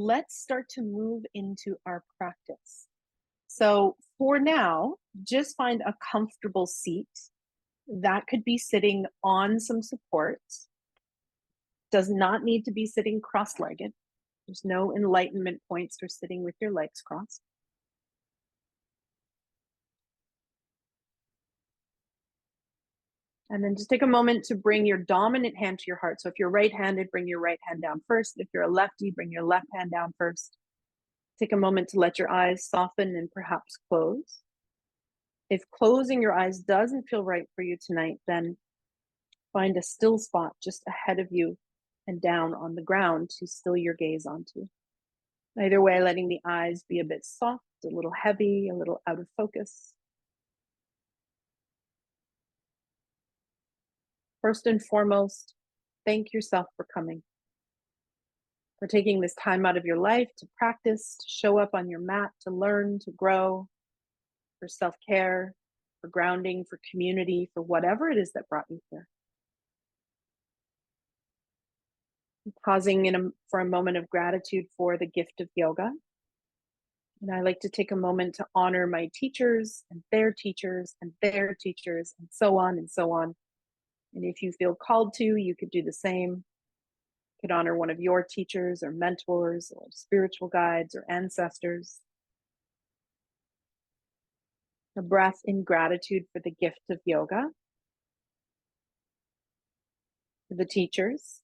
let's start to move into our practice. So for now, just find a comfortable seat. That could be sitting on some support. Does not need to be sitting cross-legged. There's no enlightenment points for sitting with your legs crossed. And then just take a moment to bring your dominant hand to your heart. So if you're right-handed, bring your right hand down first. If you're a lefty, bring your left hand down first. Take a moment to let your eyes soften and perhaps close. If closing your eyes doesn't feel right for you tonight, then find a still spot just ahead of you and down on the ground to still your gaze onto. Either way, letting the eyes be a bit soft, a little heavy, a little out of focus. First and foremost, thank yourself for coming, for taking this time out of your life to practice, to show up on your mat, to learn, to grow, for self-care, for grounding, for community, for whatever it is that brought you here. Pausing for a moment of gratitude for the gift of yoga. And I like to take a moment to honor my teachers and their teachers and their teachers and so on and so on. And if you feel called to, you could do the same. You could honor one of your teachers or mentors or spiritual guides or ancestors. A breath in gratitude for the gift of yoga, for the teachers,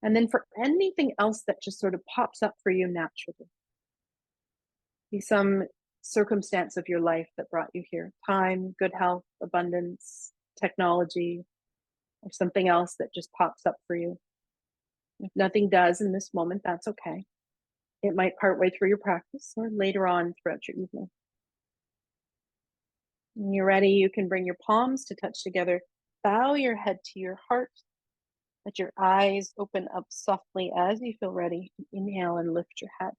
and then for anything else that just sort of pops up for you naturally. Be some circumstance of your life that brought you here. Time, good health, abundance, technology, or something else that just pops up for you. If nothing does in this moment, that's okay. It might partway through your practice or later on throughout your evening. When you're ready, you can bring your palms to touch together. Bow your head to your heart. Let your eyes open up softly as you feel ready. Inhale and lift your head.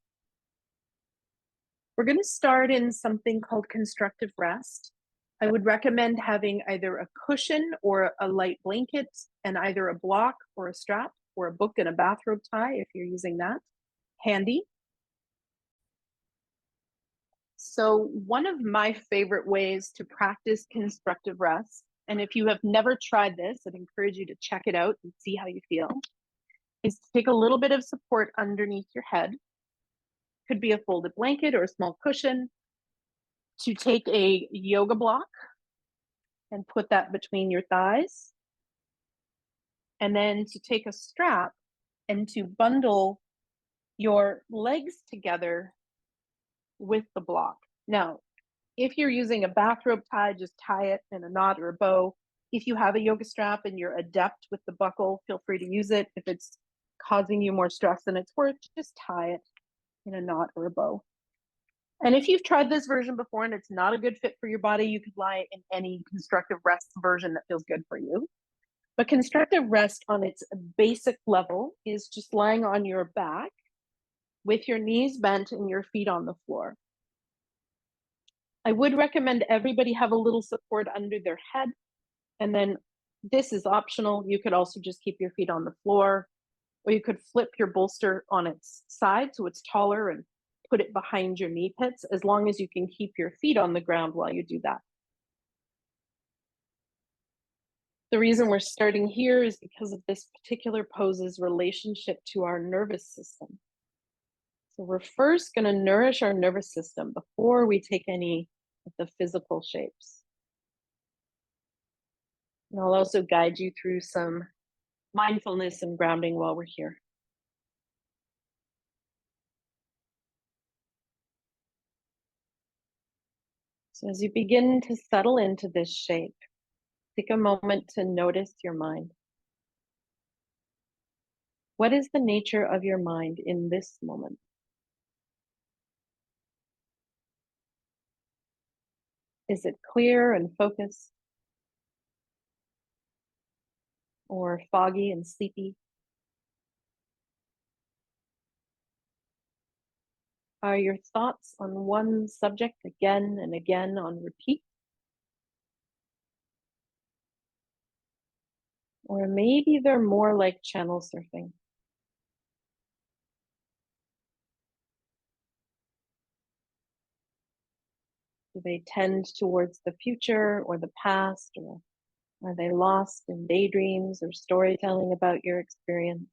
We're going to start in something called constructive rest. I would recommend having either a cushion or a light blanket and either a block or a strap or a book and a bathrobe tie, if you're using that, handy. So one of my favorite ways to practice constructive rest, and if you have never tried this, I'd encourage you to check it out and see how you feel, is to take a little bit of support underneath your head. Could be a folded blanket or a small cushion. To take a yoga block and put that between your thighs. And then to take a strap and to bundle your legs together with the block. Now, if you're using a bathrobe tie, just tie it in a knot or a bow. If you have a yoga strap and you're adept with the buckle, feel free to use it. If it's causing you more stress than it's worth, just tie it in a knot or a bow. And if you've tried this version before and it's not a good fit for your body, you could lie in any constructive rest version that feels good for you. But constructive rest on its basic level is just lying on your back with your knees bent and your feet on the floor. I would recommend everybody have a little support under their head. And then this is optional. You could also just keep your feet on the floor, or you could flip your bolster on its side so it's taller and put it behind your knee pits, as long as you can keep your feet on the ground while you do that. The reason we're starting here is because of this particular pose's relationship to our nervous system. So we're first going to nourish our nervous system before we take any of the physical shapes. And I'll also guide you through some mindfulness and grounding while we're here. So as you begin to settle into this shape, take a moment to notice your mind. What is the nature of your mind in this moment? Is it clear and focused? Or foggy and sleepy? Are your thoughts on one subject again and again on repeat? Or maybe they're more like channel surfing. Do they tend towards the future or the past, or are they lost in daydreams or storytelling about your experience?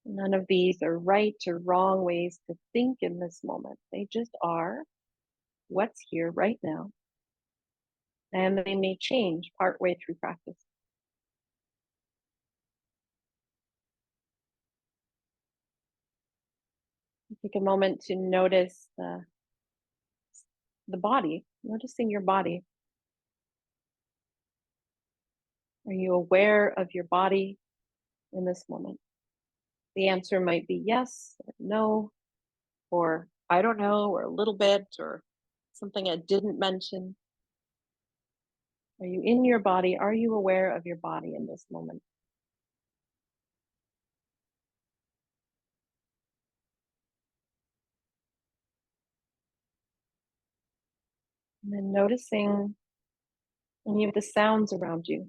None of these are right or wrong ways to think in this moment. They just are what's here right now, and they may change partway through practice. Take a moment to notice the body, noticing your body. Are you aware of your body in this moment? The answer might be yes, or no, or I don't know, or a little bit, or something I didn't mention. Are you in your body? Are you aware of your body in this moment? And then noticing any of the sounds around you,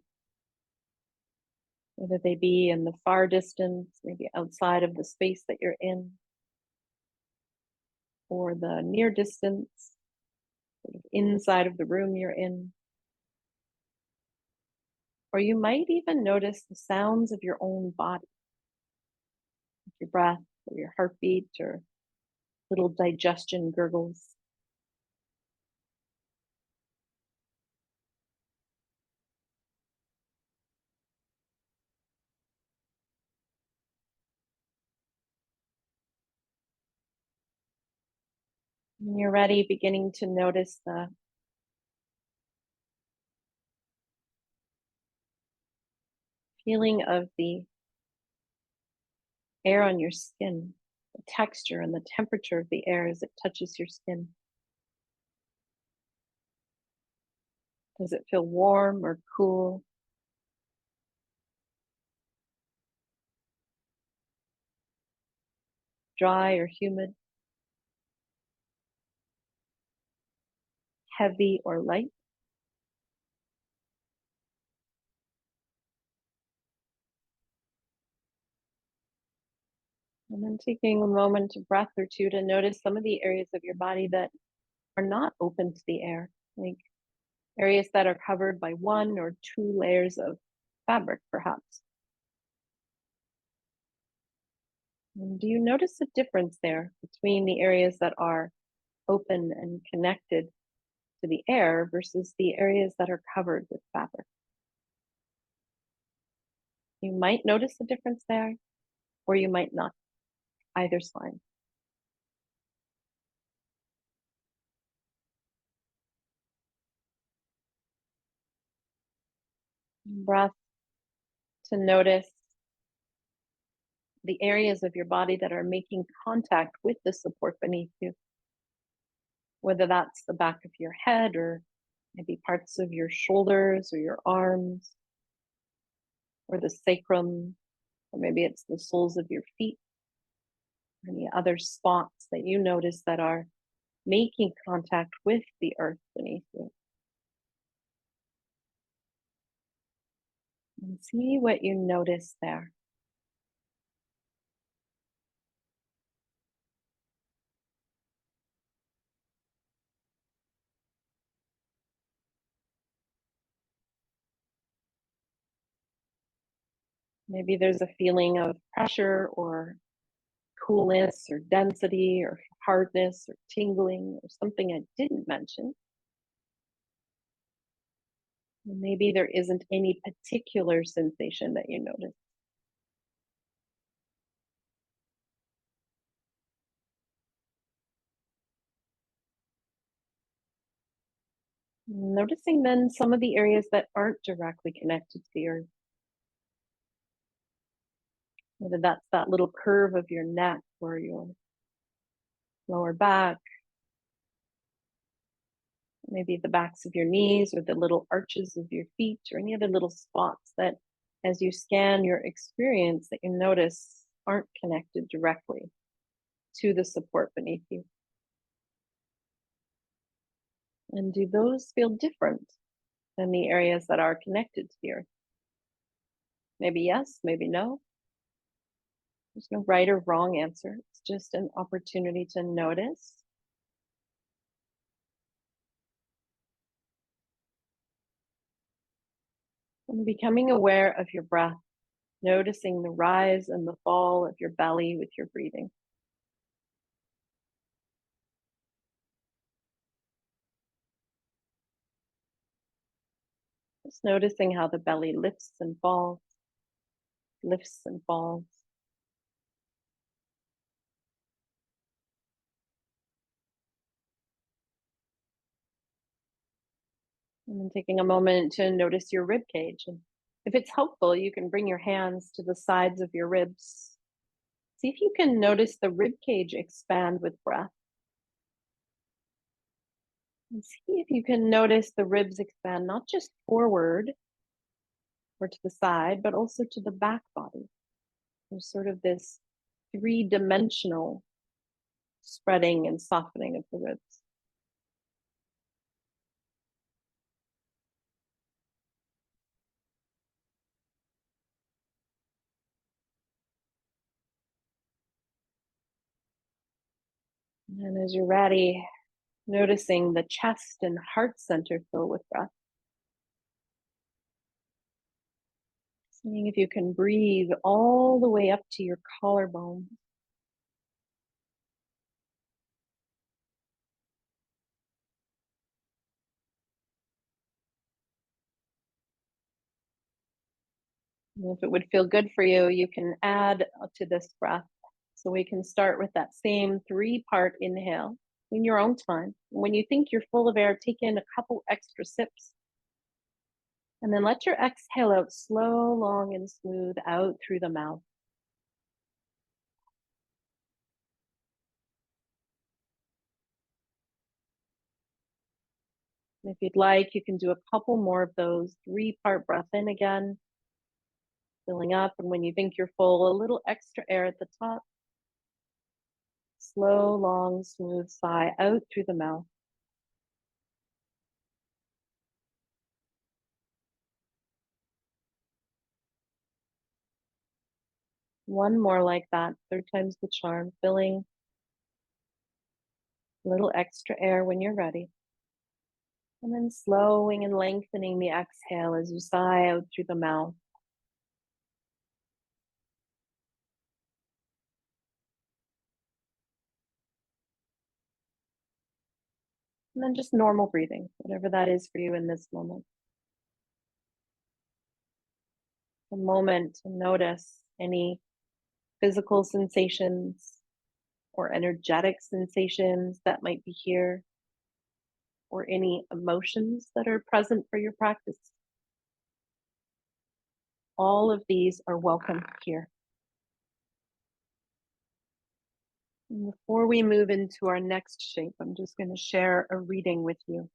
whether they be in the far distance, maybe outside of the space that you're in, or the near distance, sort of inside of the room you're in. Or you might even notice the sounds of your own body, your breath, or your heartbeat, or little digestion gurgles. When you're ready, beginning to notice the feeling of the air on your skin, the texture and the temperature of the air as it touches your skin. Does it feel warm or cool? Dry or humid? Heavy or light? And then taking a moment, a breath or two, to notice some of the areas of your body that are not open to the air, like areas that are covered by one or two layers of fabric, perhaps. And do you notice a difference there between the areas that are open and connected to the air versus the areas that are covered with fabric? You might notice a difference there, or you might not. Either's fine. Breath to notice the areas of your body that are making contact with the support beneath you, whether that's the back of your head or maybe parts of your shoulders or your arms or the sacrum, or maybe it's the soles of your feet, any other spots that you notice that are making contact with the earth beneath you. And see what you notice there. Maybe there's a feeling of pressure or coolness or density or hardness or tingling or something I didn't mention. Maybe there isn't any particular sensation that you notice. Noticing then some of the areas that aren't directly connected to the earth. Whether that's that little curve of your neck or your lower back, maybe the backs of your knees or the little arches of your feet, or any other little spots that, as you scan your experience, that you notice aren't connected directly to the support beneath you. And do those feel different than the areas that are connected to the earth? Maybe yes, maybe no. There's no right or wrong answer. It's just an opportunity to notice And becoming aware of your breath, noticing the rise and the fall of your belly with your breathing. Just noticing how the belly lifts and falls, lifts and falls. And then taking a moment to notice your rib cage. And if it's helpful, you can bring your hands to the sides of your ribs. See if you can notice the rib cage expand with breath. And see if you can notice the ribs expand not just forward or to the side, but also to the back body. There's sort of this three-dimensional spreading and softening of the ribs. And as you're ready, noticing the chest and heart center fill with breath. Seeing if you can breathe all the way up to your collarbone. And if it would feel good for you, you can add to this breath. So we can start with that same 3-part inhale in your own time. When you think you're full of air, take in a couple extra sips. And then let your exhale out slow, long, and smooth out through the mouth. And if you'd like, you can do a couple more of those 3-part breath in again, filling up. And when you think you're full, a little extra air at the top. Slow, long, smooth sigh out through the mouth. One more like that, 3rd time's the charm, filling a little extra air when you're ready. And then slowing and lengthening the exhale as you sigh out through the mouth. And then just normal breathing, whatever that is for you in this moment. A moment to notice any physical sensations or energetic sensations that might be here, or any emotions that are present for your practice. All of these are welcome here. And before we move into our next shape, I'm just going to share a reading with you.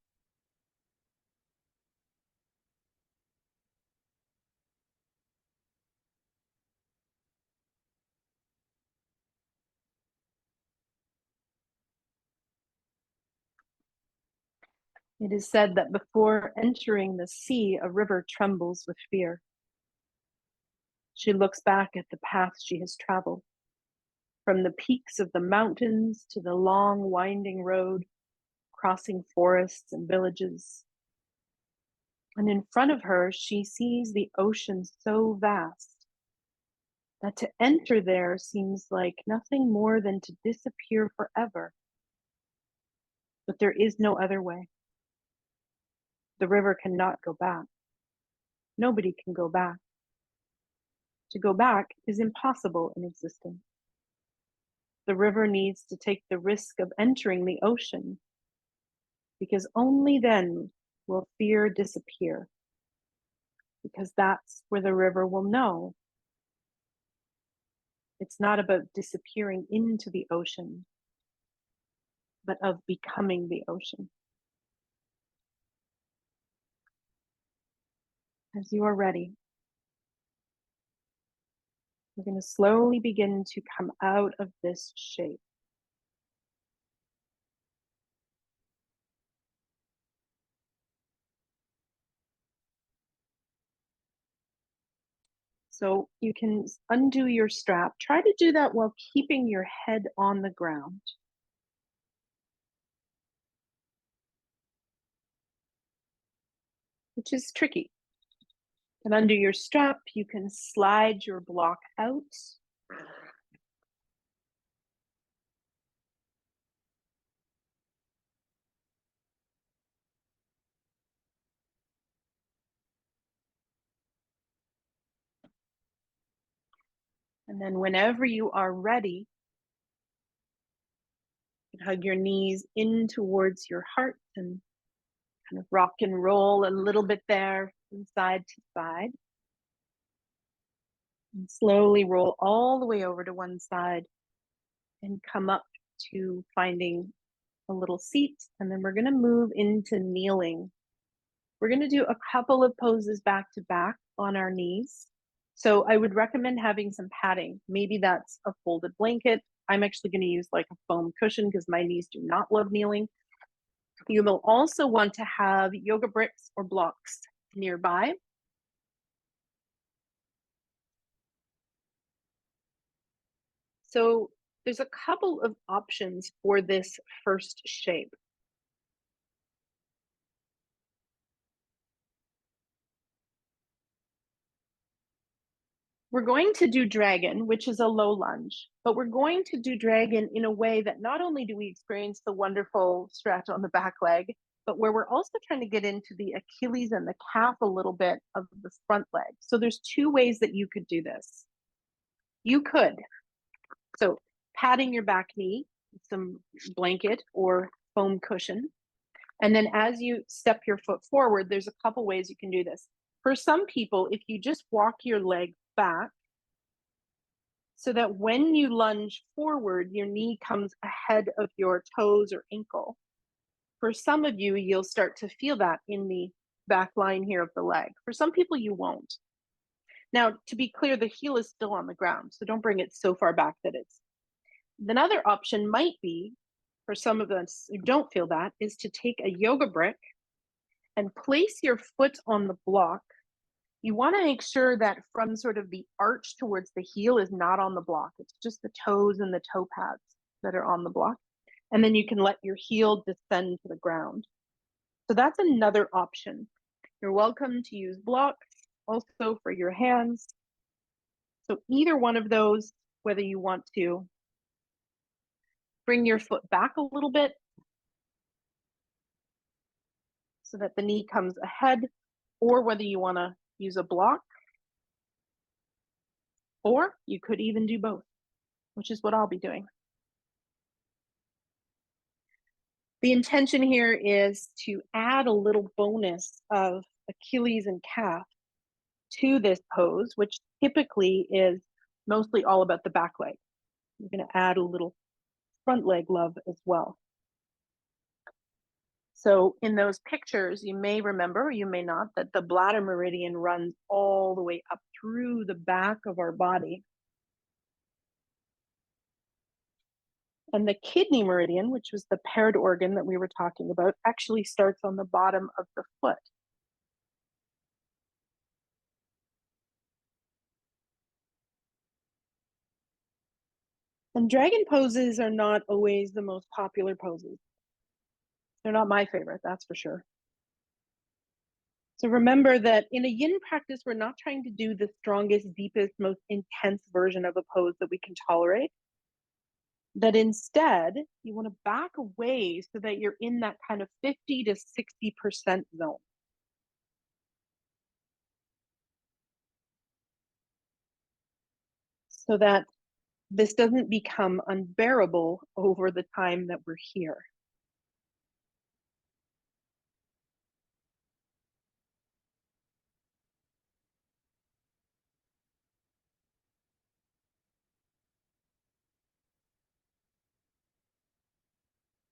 It is said that before entering the sea, a river trembles with fear. She looks back at the path she has traveled, from the peaks of the mountains to the long, winding road, crossing forests and villages. And in front of her, she sees the ocean so vast that to enter there seems like nothing more than to disappear forever. But there is no other way. The river cannot go back. Nobody can go back. To go back is impossible in existence. The river needs to take the risk of entering the ocean, because only then will fear disappear, because that's where the river will know. It's not about disappearing into the ocean, but of becoming the ocean. As you are ready, we're going to slowly begin to come out of this shape. So you can undo your strap. Try to do that while keeping your head on the ground. Which is tricky. And under your strap, you can slide your block out. And then whenever you are ready, you can hug your knees in towards your heart and kind of rock and roll a little bit there from side to side. And slowly roll all the way over to one side and come up to finding a little seat. And then we're going to move into kneeling. We're going to do a couple of poses back to back on our knees. So I would recommend having some padding. Maybe that's a folded blanket. I'm actually going to use like a foam cushion because my knees do not love kneeling. You will also want to have yoga bricks or blocks nearby. So there's a couple of options for this first shape. We're going to do dragon, which is a low lunge, but we're going to do dragon in a way that not only do we experience the wonderful stretch on the back leg, but where we're also trying to get into the Achilles and the calf a little bit of the front leg. So there's two ways that you could do this. You could, so patting your back knee, some blanket or foam cushion. And then as you step your foot forward, there's a couple ways you can do this. For some people, if you just walk your leg back, so that when you lunge forward, your knee comes ahead of your toes or ankle. For some of you, you'll start to feel that in the back line here of the leg. For some people, you won't. Now, to be clear, the heel is still on the ground, so don't bring it so far back that it's. Another option might be, for some of us who don't feel that, is to take a yoga brick and place your foot on the block. You want to make sure that from sort of the arch towards the heel is not on the block. It's just the toes and the toe pads that are on the block. And then you can let your heel descend to the ground. So that's another option. You're welcome to use blocks also for your hands. So either one of those, whether you want to bring your foot back a little bit so that the knee comes ahead, or whether you want to use a block, or you could even do both, which is what I'll be doing. The intention here is to add a little bonus of Achilles and calf to this pose, which typically is mostly all about the back leg. You're going to add a little front leg love as well. So in those pictures, you may remember, or you may not, that the bladder meridian runs all the way up through the back of our body. And the kidney meridian, which was the paired organ that we were talking about, actually starts on the bottom of the foot. And dragon poses are not always the most popular poses. They're not my favorite, that's for sure. So remember that in a yin practice, we're not trying to do the strongest, deepest, most intense version of a pose that we can tolerate. That instead, you want to back away so that you're in that kind of 50 to 60% zone. So that this doesn't become unbearable over the time that we're here.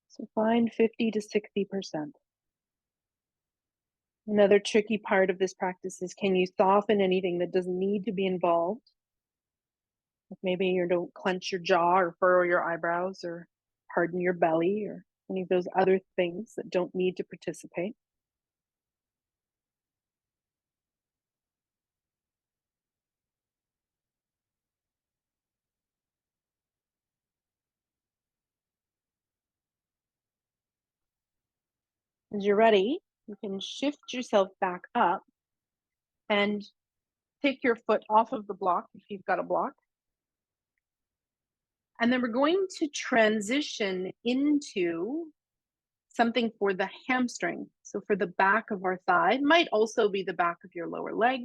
So find 50 to 60%. Another tricky part of this practice is, can you soften anything that doesn't need to be involved? Like maybe you don't clench your jaw or furrow your eyebrows or harden your belly or any of those other things that don't need to participate. As you're ready, you can shift yourself back up and take your foot off of the block if you've got a block. And then we're going to transition into something for the hamstring. So for the back of our thigh, might also be the back of your lower leg.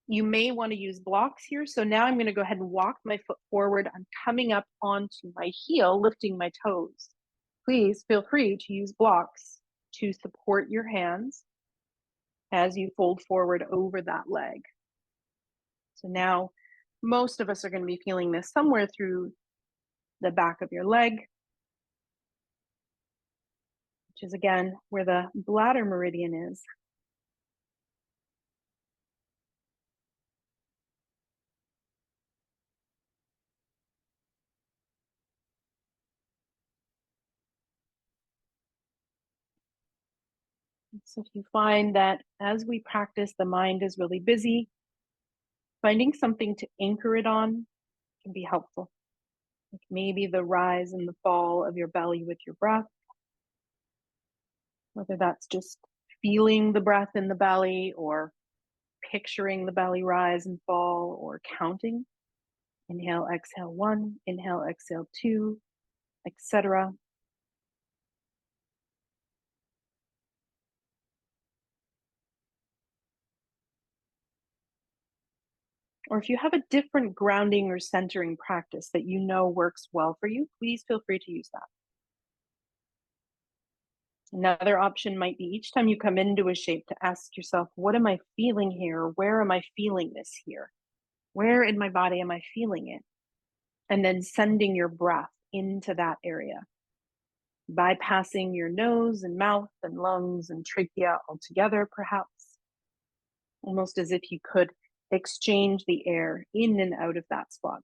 You may want to use blocks here. So now I'm going to go ahead and walk my foot forward. I'm coming up onto my heel, lifting my toes. Please feel free to use blocks to support your hands as you fold forward over that leg. So now most of us are going to be feeling this somewhere through the back of your leg, which is again where the bladder meridian is. So if you find that as we practice, the mind is really busy, finding something to anchor it on can be helpful. Like maybe the rise and the fall of your belly with your breath, whether that's just feeling the breath in the belly or picturing the belly rise and fall or counting. Inhale, exhale 1, inhale, exhale 2, etc. Or if you have a different grounding or centering practice that you know works well for you, please feel free to use that. Another option might be each time you come into a shape to ask yourself, what am I feeling here? Where am I feeling this here? Where in my body am I feeling it? And then sending your breath into that area, bypassing your nose and mouth and lungs and trachea altogether, perhaps, almost as if you could exchange the air in and out of that spot.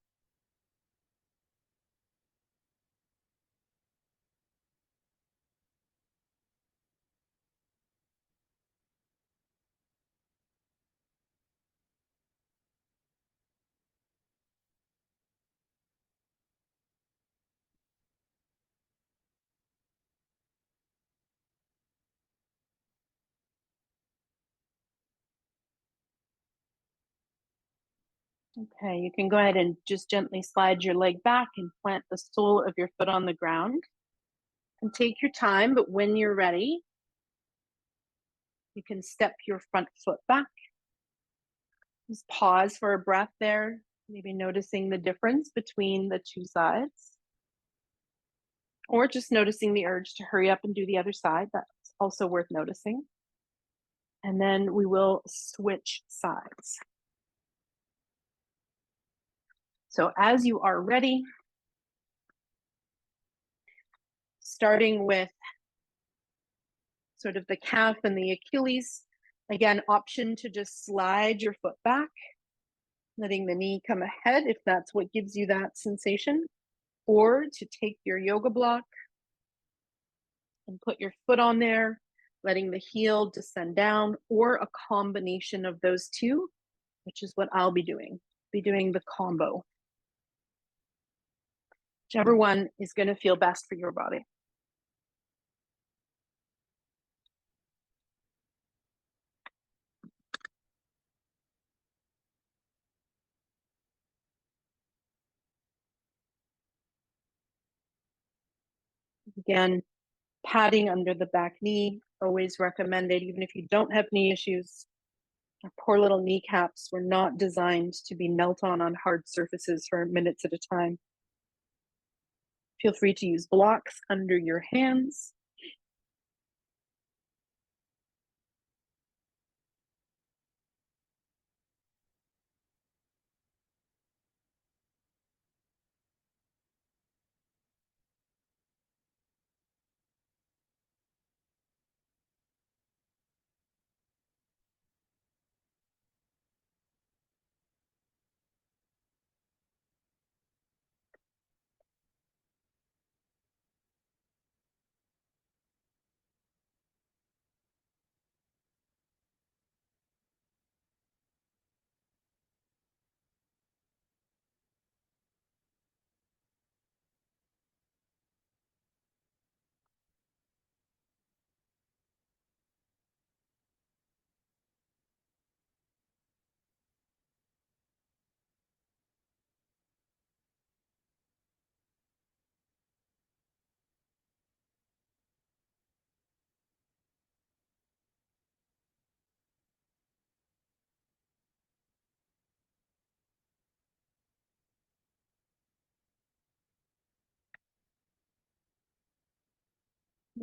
Okay, you can go ahead and just gently slide your leg back and plant the sole of your foot on the ground. And take your time, but when you're ready, you can step your front foot back. Just pause for a breath there, maybe noticing the difference between the two sides. Or just noticing the urge to hurry up and do the other side. That's also worth noticing. And then we will switch sides. So as you are ready, starting with sort of the calf and the Achilles, again, option to just slide your foot back, letting the knee come ahead if that's what gives you that sensation, or to take your yoga block and put your foot on there, letting the heel descend down, or a combination of those two, which is what I'll be doing. Be doing the combo. Whichever one is going to feel best for your body. Again, padding under the back knee, always recommended, even if you don't have knee issues. Our poor little kneecaps were not designed to be knelt on hard surfaces for minutes at a time. Feel free to use blocks under your hands.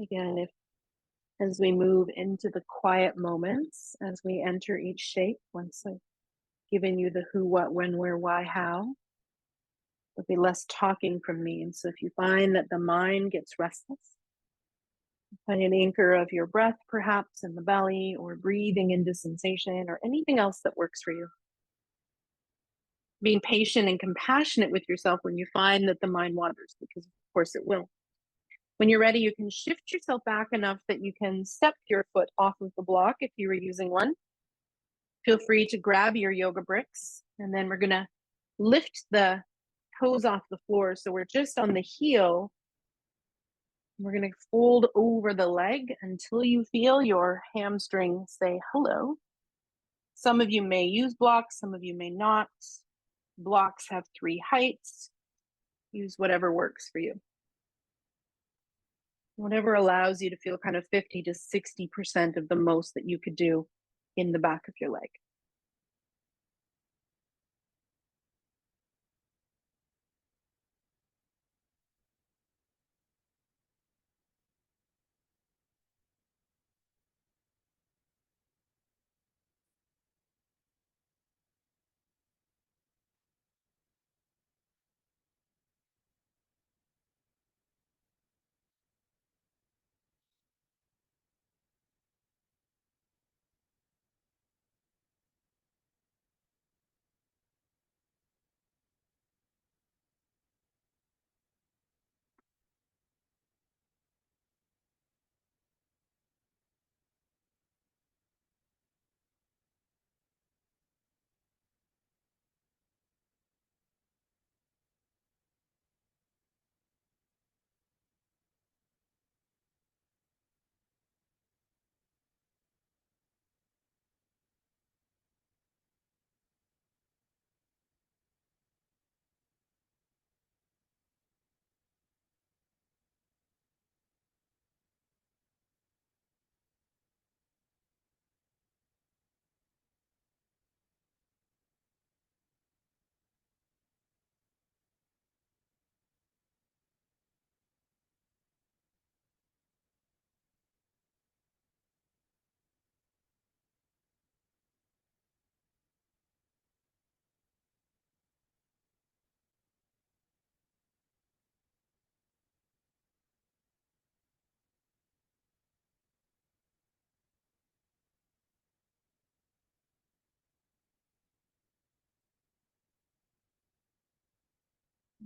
Again, if as we move into the quiet moments, as we enter each shape, once I've given you the who, what, when, where, why, how, there'll be less talking from me. And so if you find that the mind gets restless, find an anchor of your breath, perhaps in the belly, or breathing into sensation, or anything else that works for you. Being patient and compassionate with yourself when you find that the mind wanders, because of course it will. When you're ready, you can shift yourself back enough that you can step your foot off of the block if you were using one. Feel free to grab your yoga bricks, and then we're going to lift the toes off the floor. So we're just on the heel. We're going to fold over the leg until you feel your hamstring say hello. Some of you may use blocks, some of you may not. Blocks have 3 heights. Use whatever works for you. Whatever allows you to feel kind of 50 to 60% of the most that you could do in the back of your leg.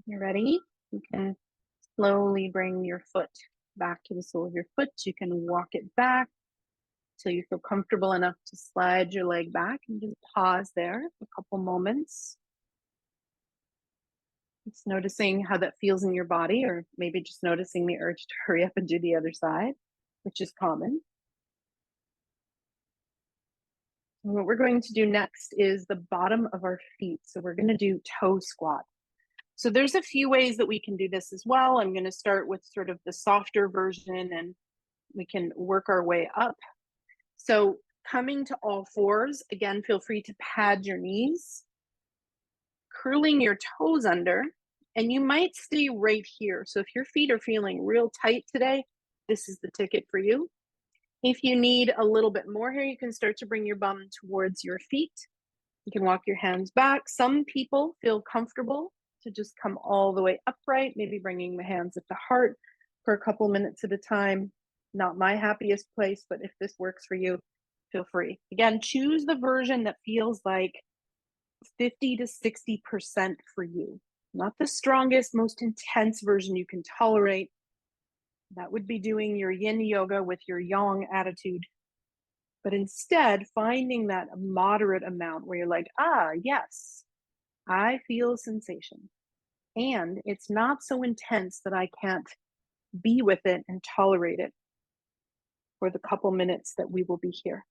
You're ready? You can slowly bring your foot back to the sole of your foot. You can walk it back till you feel comfortable enough to slide your leg back, and just pause there a couple moments. Just noticing how that feels in your body, or maybe just noticing the urge to hurry up and do the other side, which is common. And what we're going to do next is the bottom of our feet. So we're going to do toe squat. So there's a few ways that we can do this as well. I'm going to start with sort of the softer version, and we can work our way up. So coming to all fours, again, feel free to pad your knees, curling your toes under, and you might stay right here. So if your feet are feeling real tight today, this is the ticket for you. If you need a little bit more here, you can start to bring your bum towards your feet. You can walk your hands back. Some people feel comfortable to just come all the way upright, maybe bringing the hands at the heart for a couple minutes at a time. Not my happiest place, but if this works for you, feel free. Again, choose the version that feels like 50 to 60% for you. Not the strongest, most intense version you can tolerate. That would be doing your yin yoga with your yang attitude. But instead, finding that moderate amount where you're like, yes, I feel sensation. And it's not so intense that I can't be with it and tolerate it for the couple minutes that we will be here.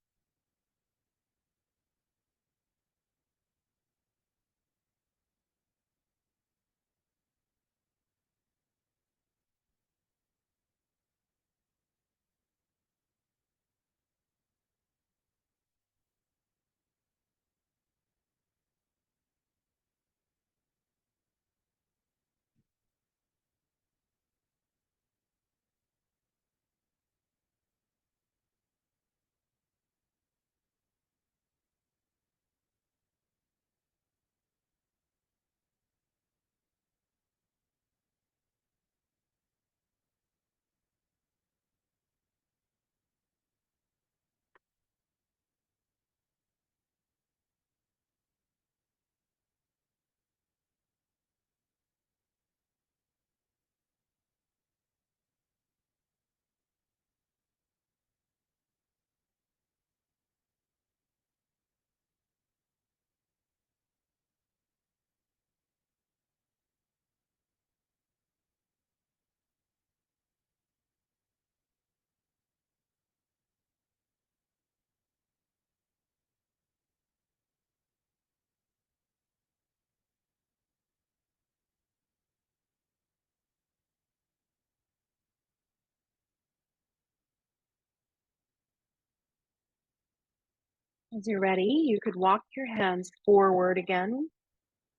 As you're ready, you could walk your hands forward again,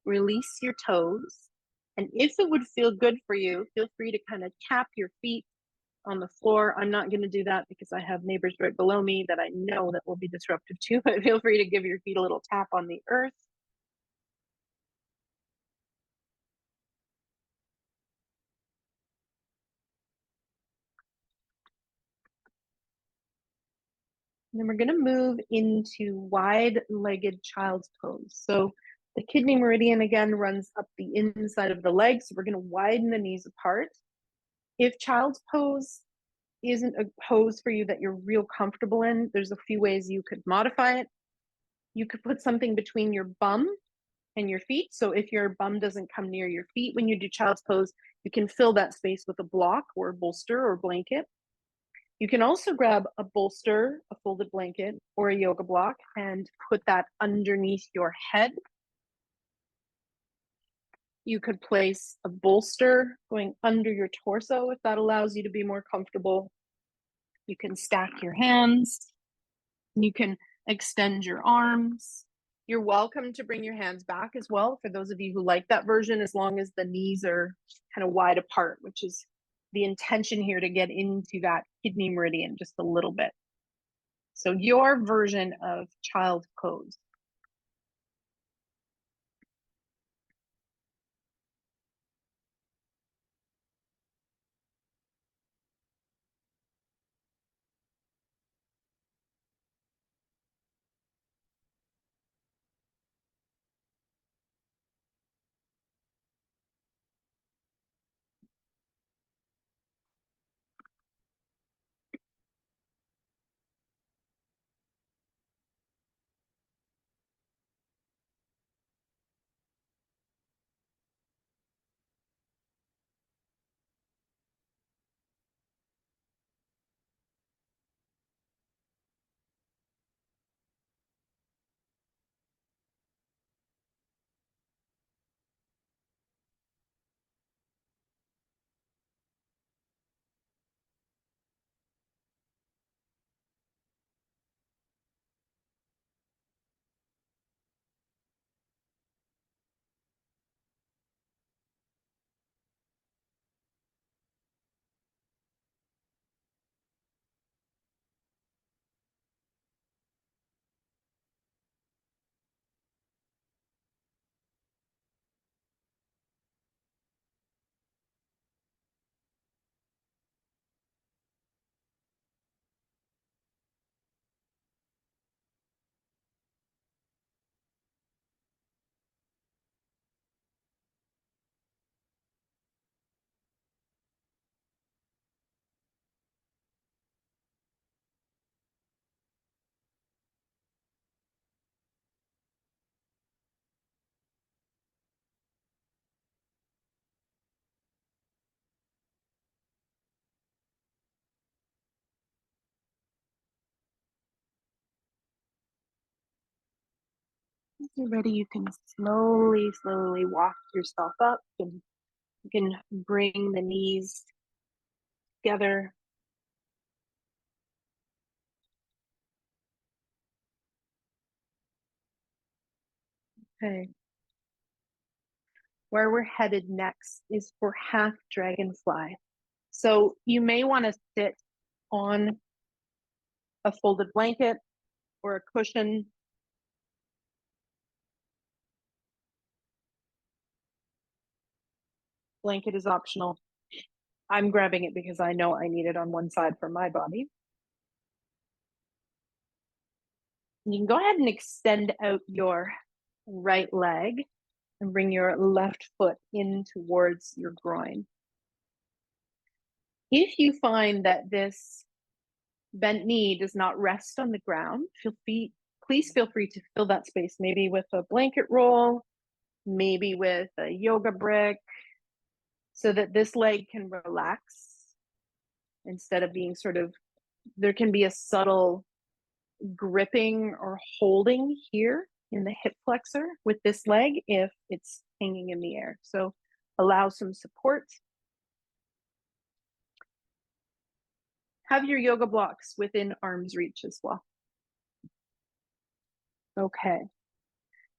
release your toes. And if it would feel good for you, feel free to kind of tap your feet on the floor. I'm not going to do that because I have neighbors right below me that I know that will be disruptive too, but feel free to give your feet a little tap on the earth. And then we're going to move into wide-legged child's pose. So the kidney meridian again runs up the inside of the leg. So we're going to widen the knees apart. If child's pose isn't a pose for you that you're real comfortable in, there's a few ways you could modify it. You could put something between your bum and your feet. So if your bum doesn't come near your feet when you do child's pose, you can fill that space with a block or a bolster or blanket. You can also grab a bolster, a folded blanket, or a yoga block and put that underneath your head. You could place a bolster going under your torso if that allows you to be more comfortable. You can stack your hands. You can extend your arms. You're welcome to bring your hands back as well for those of you who like that version, as long as the knees are kind of wide apart, which is the intention here, to get into that kidney meridian just a little bit. So your version of child's pose. As you're ready, you can slowly walk yourself up, and you can bring the knees together. Okay. Where we're headed next is for half dragonfly. So you may want to sit on a folded blanket or a cushion. Blanket is optional. I'm grabbing it because I know I need it on one side for my body. You can go ahead and extend out your right leg and bring your left foot in towards your groin. If you find that this bent knee does not rest on the ground, please feel free to fill that space, maybe with a blanket roll, maybe with a yoga brick, so that this leg can relax instead of being there can be a subtle gripping or holding here in the hip flexor with this leg if it's hanging in the air. So allow some support. Have your yoga blocks within arm's reach as well. Okay.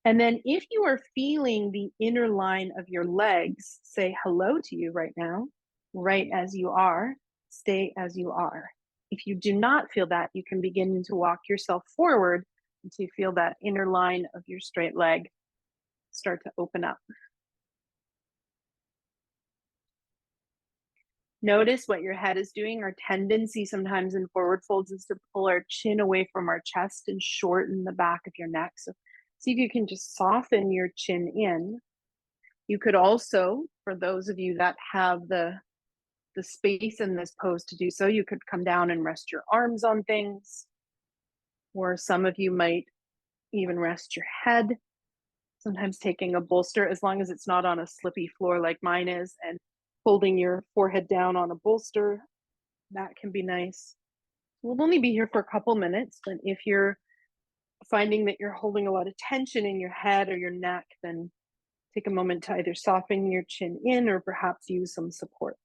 And then if you are feeling the inner line of your legs say hello to you right now, right as you are, stay as you are. If you do not feel that, you can begin to walk yourself forward until you feel that inner line of your straight leg start to open up. Notice what your head is doing. Our tendency sometimes in forward folds is to pull our chin away from our chest and shorten the back of your neck. So see if you can just soften your chin in. You could also, for those of you that have the space in this pose to do so, you could come down and rest your arms on things, or some of you might even rest your head. Sometimes taking a bolster, as long as it's not on a slippy floor like mine is, and holding your forehead down on a bolster, that can be nice. We'll only be here for a couple minutes, but if you're finding that you're holding a lot of tension in your head or your neck, then take a moment to either soften your chin in or perhaps use some support.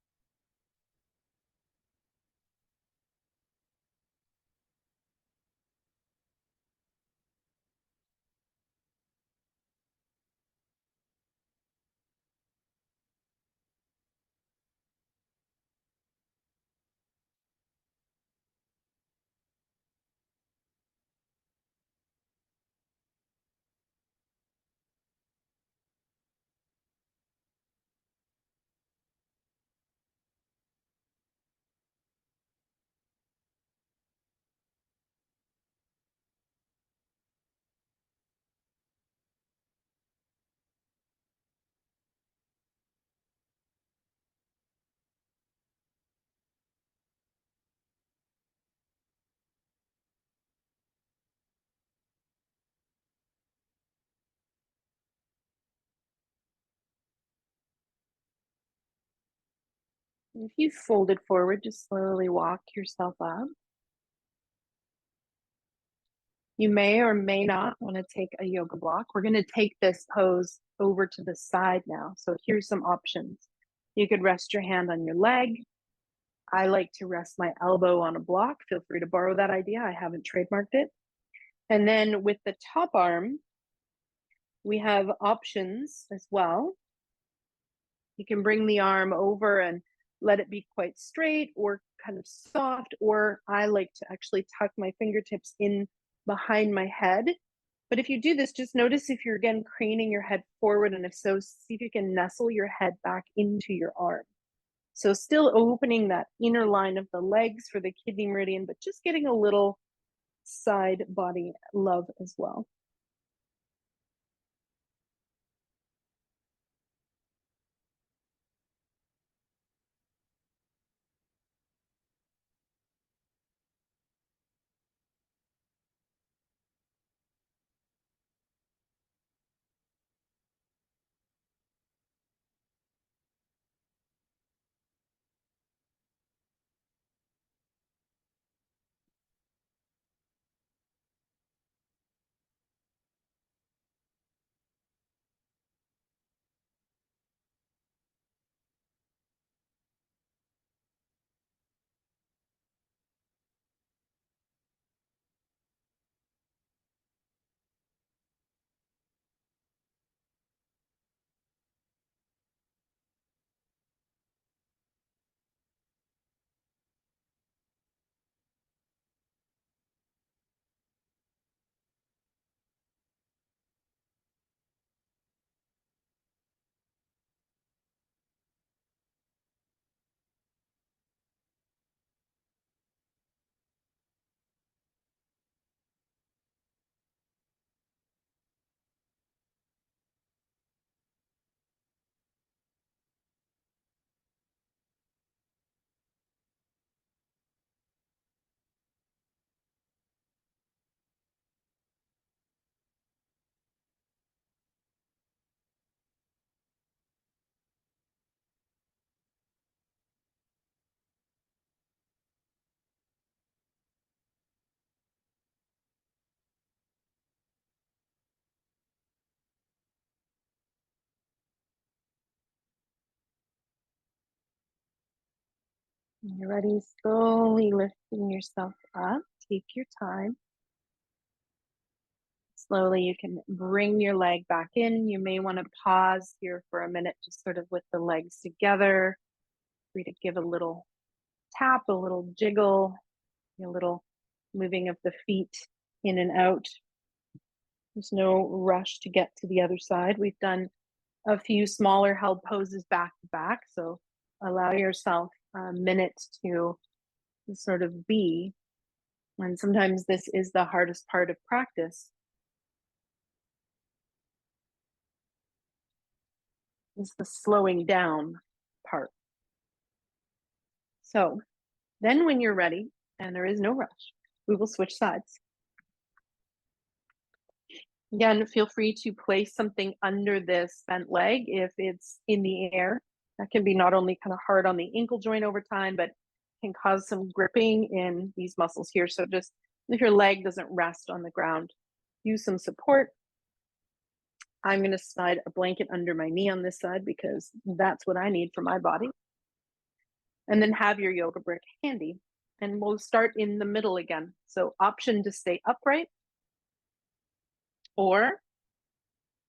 If you fold it forward, just slowly walk yourself up. You may or may not want to take a yoga block. We're going to take this pose over to the side now. So here's some options. You could rest your hand on your leg. I like to rest my elbow on a block. Feel free to borrow that idea. I haven't trademarked it. And then with the top arm, we have options as well. You can bring the arm over and let it be quite straight or kind of soft, or I like to actually tuck my fingertips in behind my head. But if you do this, just notice if you're again craning your head forward, and if so, see if you can nestle your head back into your arm. So still opening that inner line of the legs for the kidney meridian, but just getting a little side body love as well. When you're ready, slowly lifting yourself up. Take your time. Slowly, you can bring your leg back in. You may want to pause here for a minute, just sort of with the legs together. Free to give a little tap, a little jiggle, a little moving of the feet in and out. There's no rush to get to the other side. We've done a few smaller held poses back to back, so allow yourself a minute to sort of be. And sometimes this is the hardest part of practice, is the slowing down part. So then when you're ready, and there is no rush, we will switch sides. Again, feel free to place something under this bent leg if it's in the air. That can be not only kind of hard on the ankle joint over time, but can cause some gripping in these muscles here. So just if your leg doesn't rest on the ground, use some support. I'm going to slide a blanket under my knee on this side because that's what I need for my body. And then have your yoga brick handy. And we'll start in the middle again. So option to stay upright or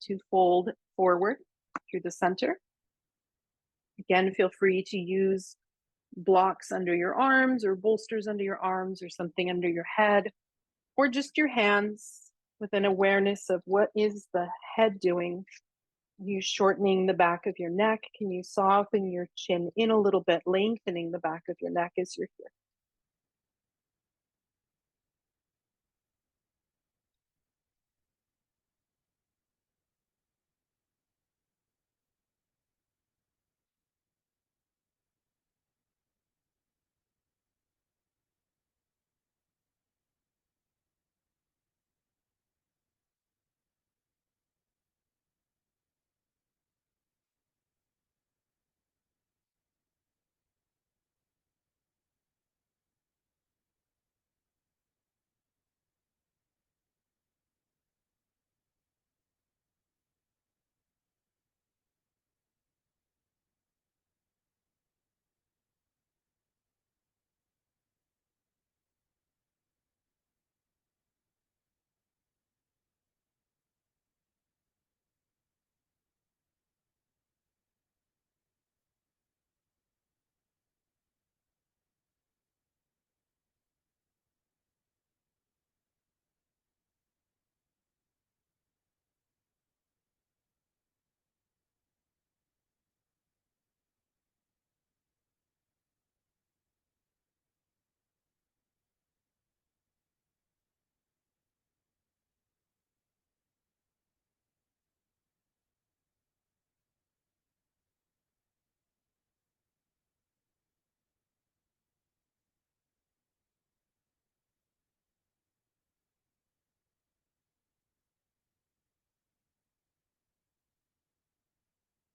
to fold forward through the center. Again, feel free to use blocks under your arms or bolsters under your arms or something under your head, or just your hands with an awareness of what is the head doing. Are you shortening the back of your neck? Can you soften your chin in a little bit, lengthening the back of your neck as you're here?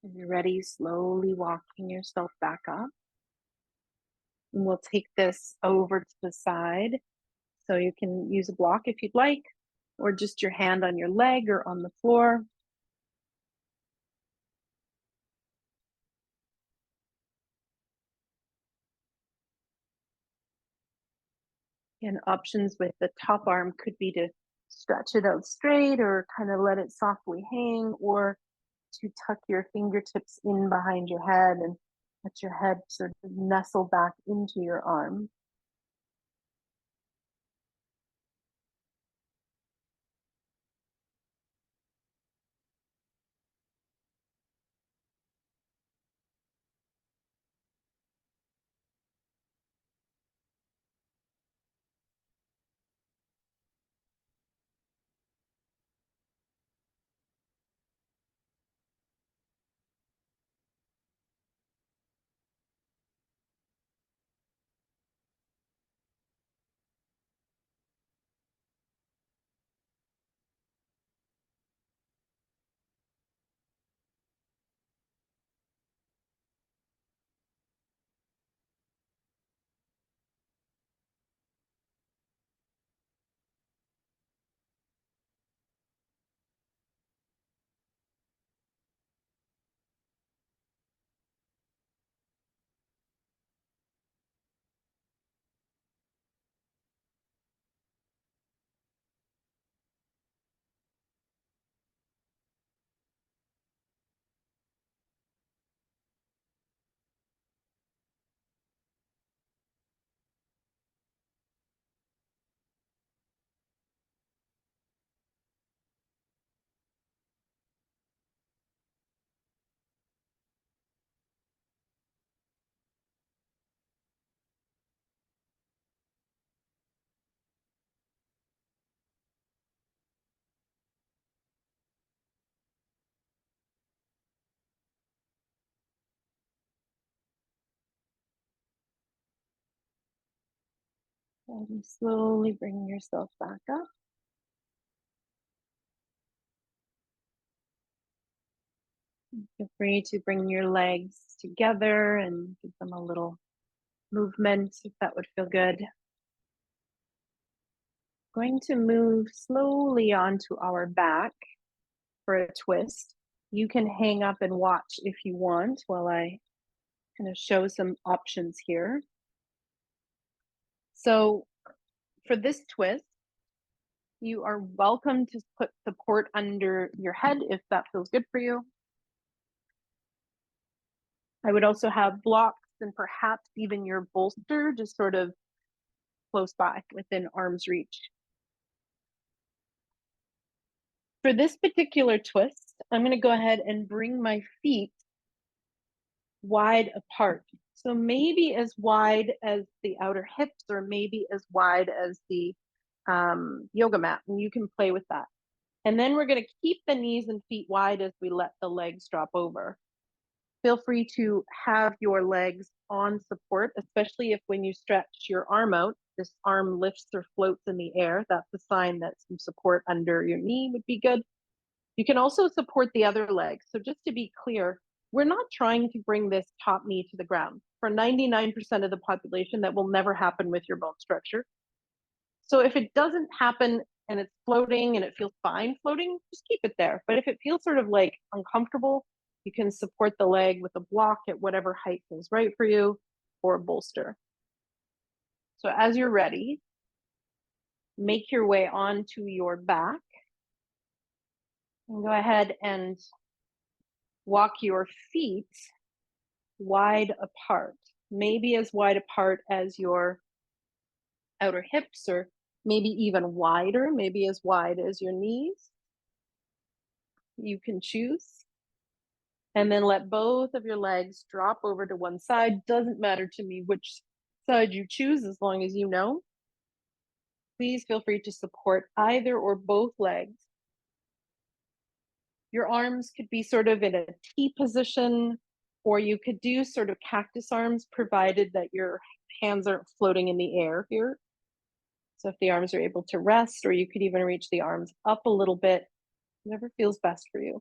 When you're ready, slowly walking yourself back up. And we'll take this over to the side. So you can use a block if you'd like, or just your hand on your leg or on the floor. And options with the top arm could be to stretch it out straight or kind of let it softly hang, or to tuck your fingertips in behind your head and let your head sort of nestle back into your arm. And slowly bring yourself back up. Feel free to bring your legs together and give them a little movement if that would feel good. Going to move slowly onto our back for a twist. You can hang up and watch if you want while I kind of show some options here. So for this twist, you are welcome to put support under your head if that feels good for you. I would also have blocks and perhaps even your bolster just sort of close by within arm's reach. For this particular twist, I'm going to go ahead and bring my feet wide apart. So maybe as wide as the outer hips or maybe as wide as the yoga mat, and you can play with that. And then we're going to keep the knees and feet wide as we let the legs drop over. Feel free to have your legs on support, especially if when you stretch your arm out, this arm lifts or floats in the air. That's a sign that some support under your knee would be good. You can also support the other leg. So just to be clear, we're not trying to bring this top knee to the ground. For 99% of the population, that will never happen with your bone structure. So if it doesn't happen and it's floating and it feels fine floating, just keep it there. But if it feels sort of like uncomfortable, you can support the leg with a block at whatever height feels right for you or a bolster. So as you're ready, make your way onto your back and go ahead and walk your feet wide apart, maybe as wide apart as your outer hips, or maybe even wider, maybe as wide as your knees. You can choose. And then let both of your legs drop over to one side. Doesn't matter to me which side you choose, as long as you know. Please feel free to support either or both legs. Your arms could be sort of in a T position, or you could do sort of cactus arms, provided that your hands aren't floating in the air here. So if the arms are able to rest, or you could even reach the arms up a little bit, whatever feels best for you.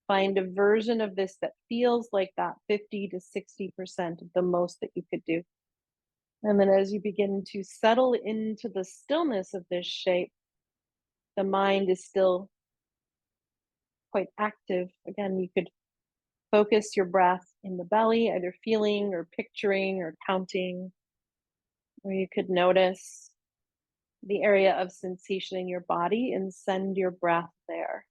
Find a version of this that feels like that 50 to 60% of the most that you could do. And then as you begin to settle into the stillness of this shape, the mind is still quite active. Again, you could focus your breath in the belly, either feeling or picturing or counting, or you could notice the area of sensation in your body and send your breath there.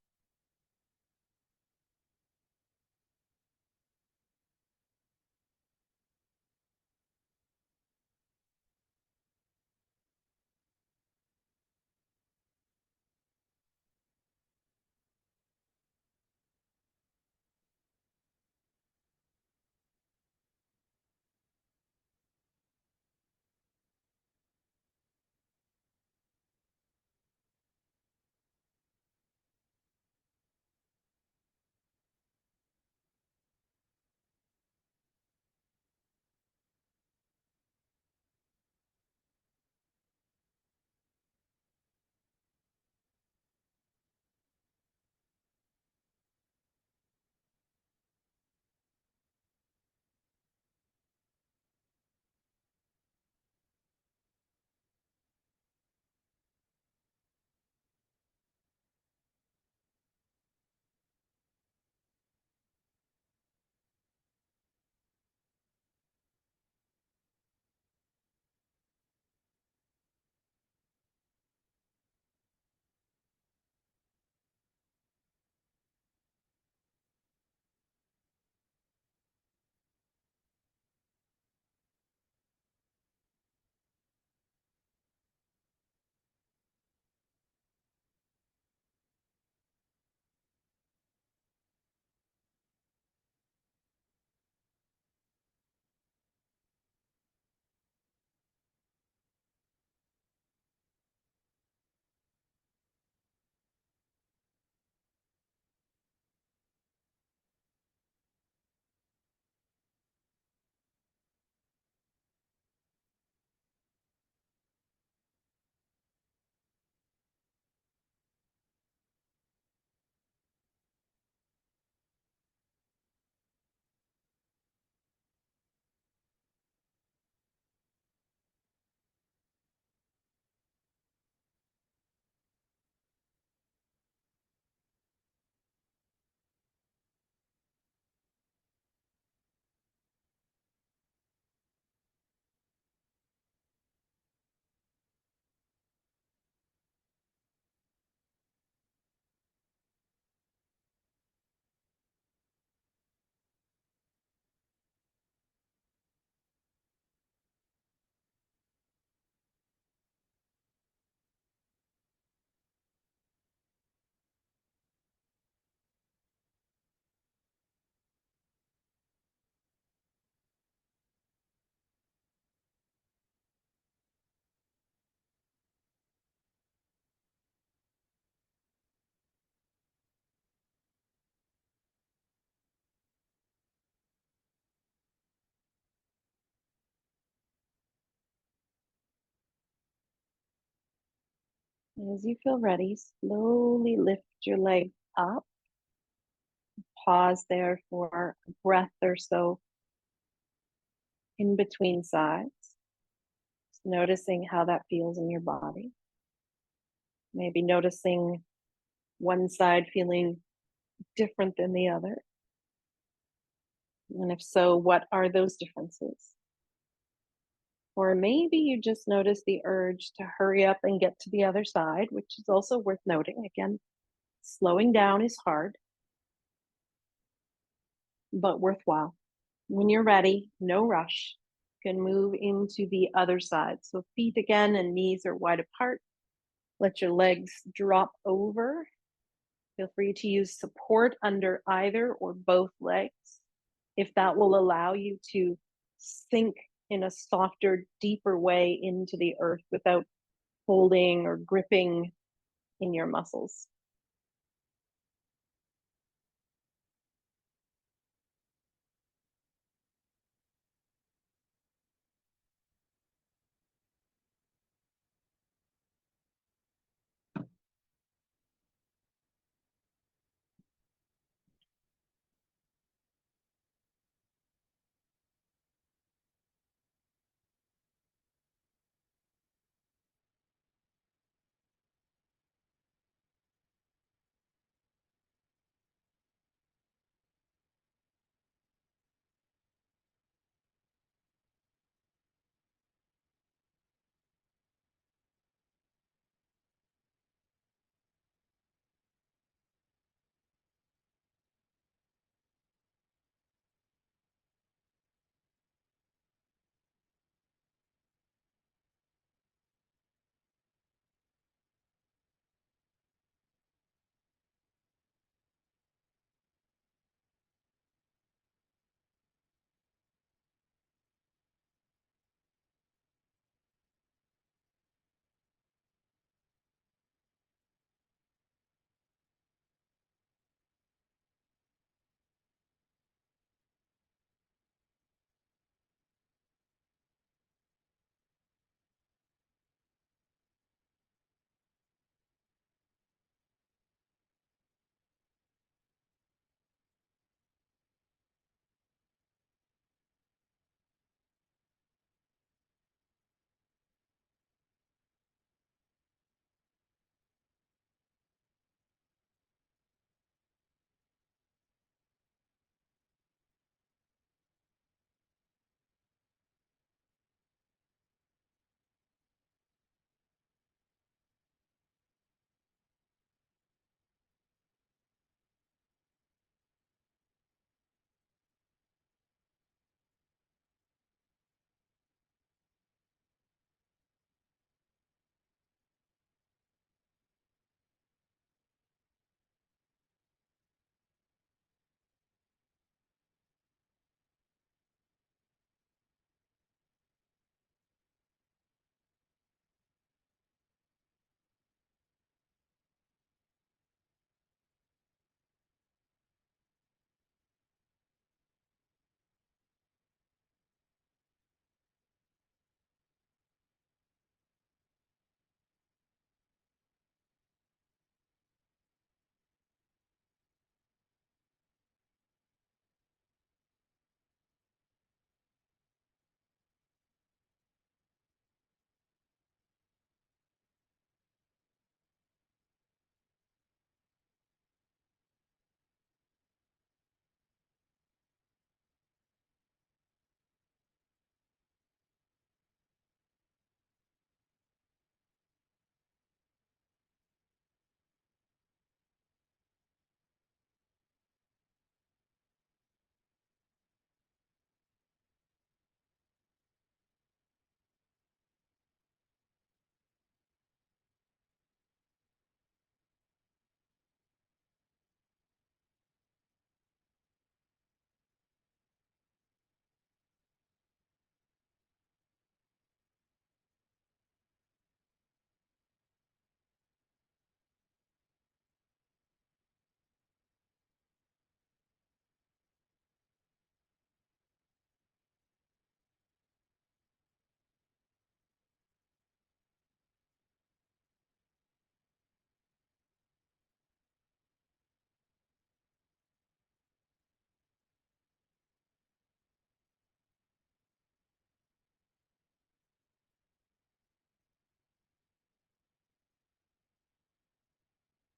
And as you feel ready, slowly lift your leg up. Pause there for a breath or so in between sides, just noticing how that feels in your body. Maybe noticing one side feeling different than the other. And if so, what are those differences? Or maybe you just notice the urge to hurry up and get to the other side, which is also worth noting. Again, slowing down is hard, but worthwhile. When you're ready, no rush, you can move into the other side. So feet again and knees are wide apart. Let your legs drop over. Feel free to use support under either or both legs if that will allow you to sink in a softer, deeper way into the earth without holding or gripping in your muscles.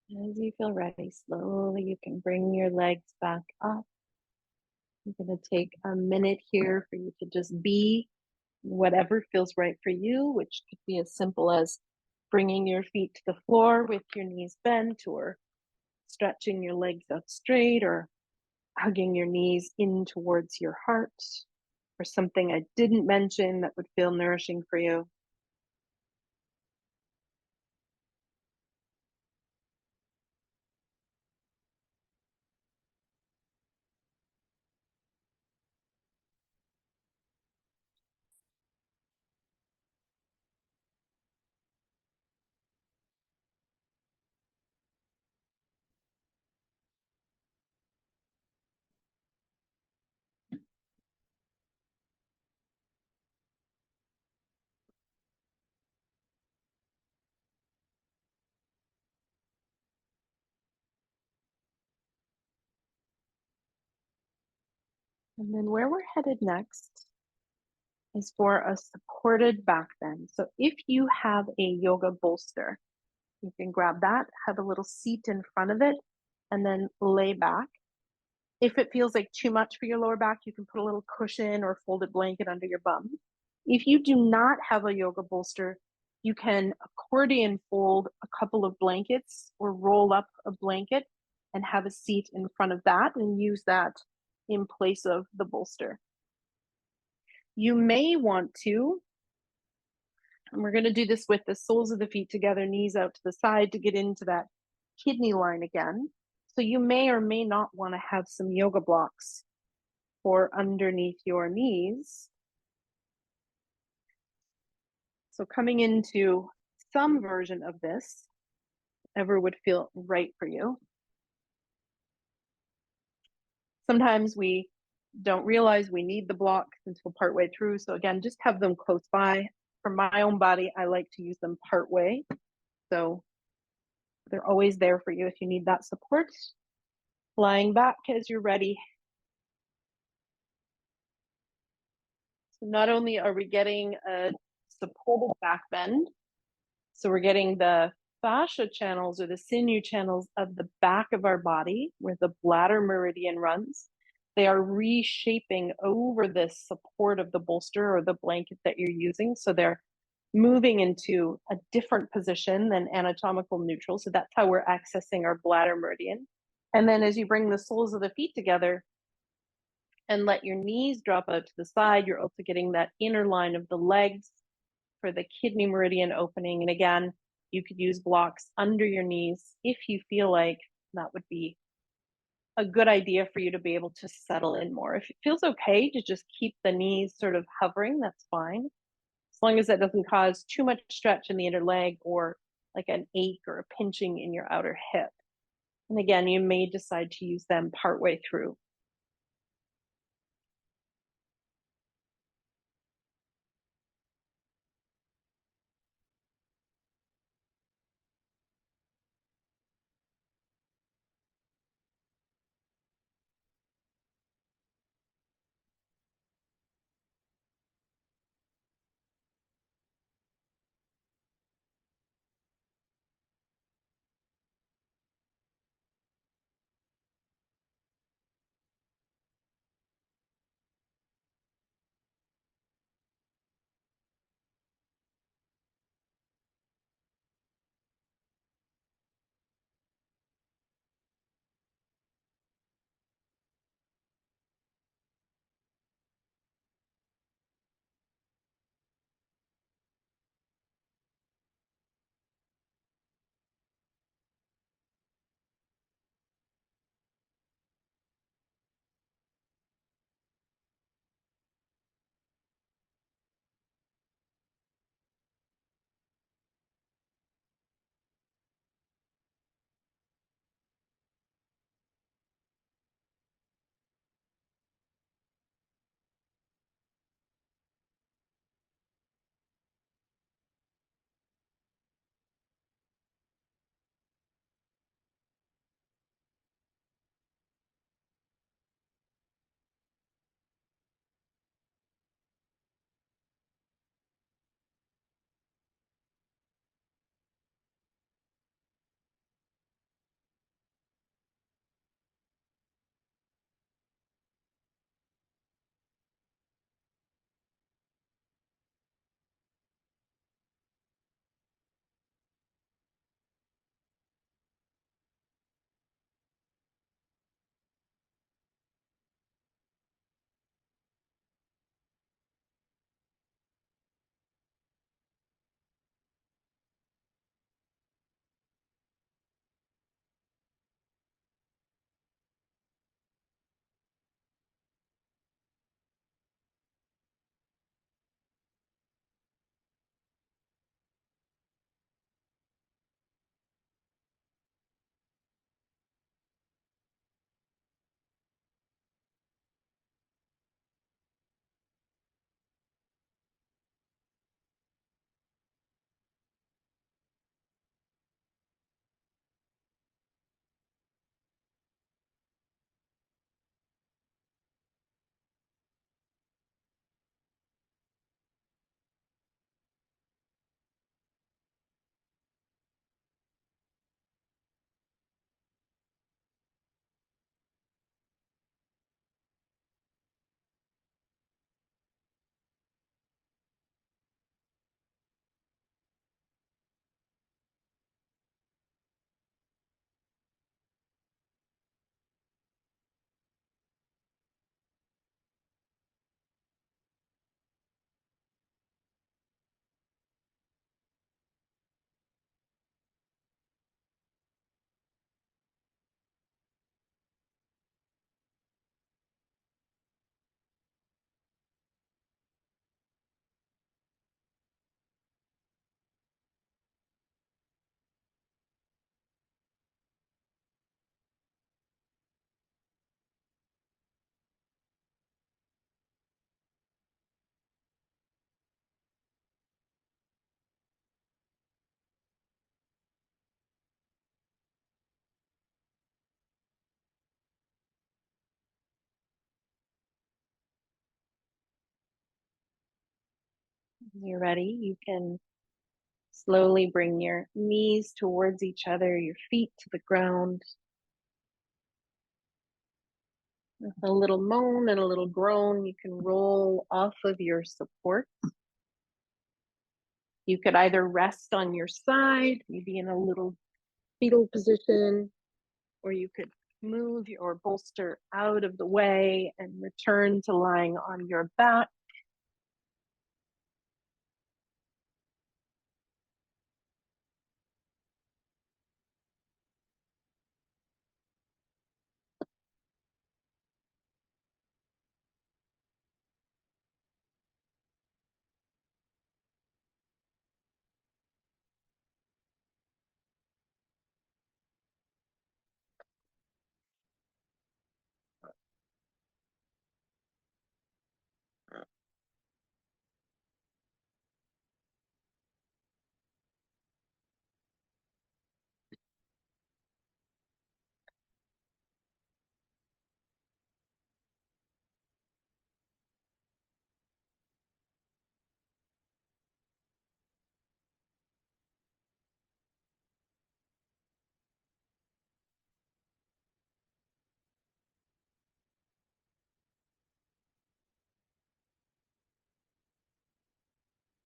As you feel ready, slowly you can bring your legs back up. I'm going to take a minute here for you to just be whatever feels right for you, which could be as simple as bringing your feet to the floor with your knees bent, or stretching your legs out straight, or hugging your knees in towards your heart, or something I didn't mention that would feel nourishing for you. And then where we're headed next is for a supported back bend. So if you have a yoga bolster, you can grab that, have a little seat in front of it, and then lay back. If it feels like too much for your lower back, you can put a little cushion or folded blanket under your bum. If you do not have a yoga bolster, you can accordion fold a couple of blankets or roll up a blanket and have a seat in front of that and use that in place of the bolster. You may want to, and we're going to do this with the soles of the feet together, knees out to the side to get into that kidney line again. So you may or may not want to have some yoga blocks or underneath your knees. So coming into some version of this, ever would feel right for you. Sometimes we don't realize we need the block until partway through. So again, just have them close by. For my own body, I like to use them partway. So they're always there for you if you need that support. Lying back as you're ready. So not only are we getting a supported back bend, so we're getting the fascia channels or the sinew channels of the back of our body where the bladder meridian runs. They are reshaping over this support of the bolster or the blanket that you're using. So they're moving into a different position than anatomical neutral. So that's how we're accessing our bladder meridian. And then as you bring the soles of the feet together and let your knees drop out to the side, you're also getting that inner line of the legs for the kidney meridian opening. And again, you could use blocks under your knees if you feel like that would be a good idea for you to be able to settle in more. If it feels okay to just keep the knees sort of hovering, that's fine. As long as that doesn't cause too much stretch in the inner leg or like an ache or a pinching in your outer hip. And again, you may decide to use them partway through. When you're ready, you can slowly bring your knees towards each other, your feet to the ground. With a little moan and a little groan, you can roll off of your support. You could either rest on your side, maybe in a little fetal position, or you could move your bolster out of the way and return to lying on your back.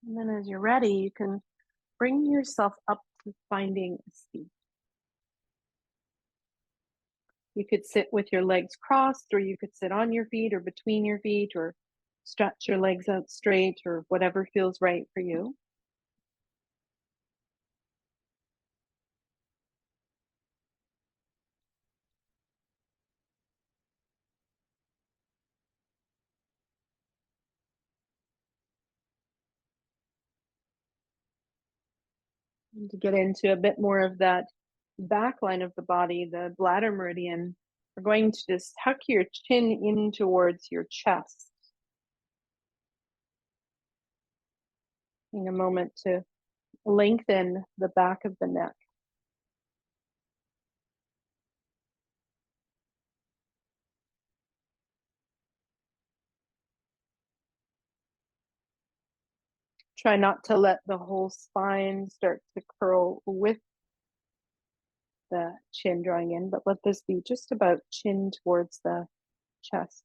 And then as you're ready, you can bring yourself up to finding a seat. You could sit with your legs crossed, or you could sit on your feet or between your feet, or stretch your legs out straight, or whatever feels right for you. And to get into a bit more of that back line of the body, the bladder meridian, we're going to just tuck your chin in towards your chest. Taking a moment to lengthen the back of the neck. Try not to let the whole spine start to curl with the chin drawing in, but let this be just about chin towards the chest.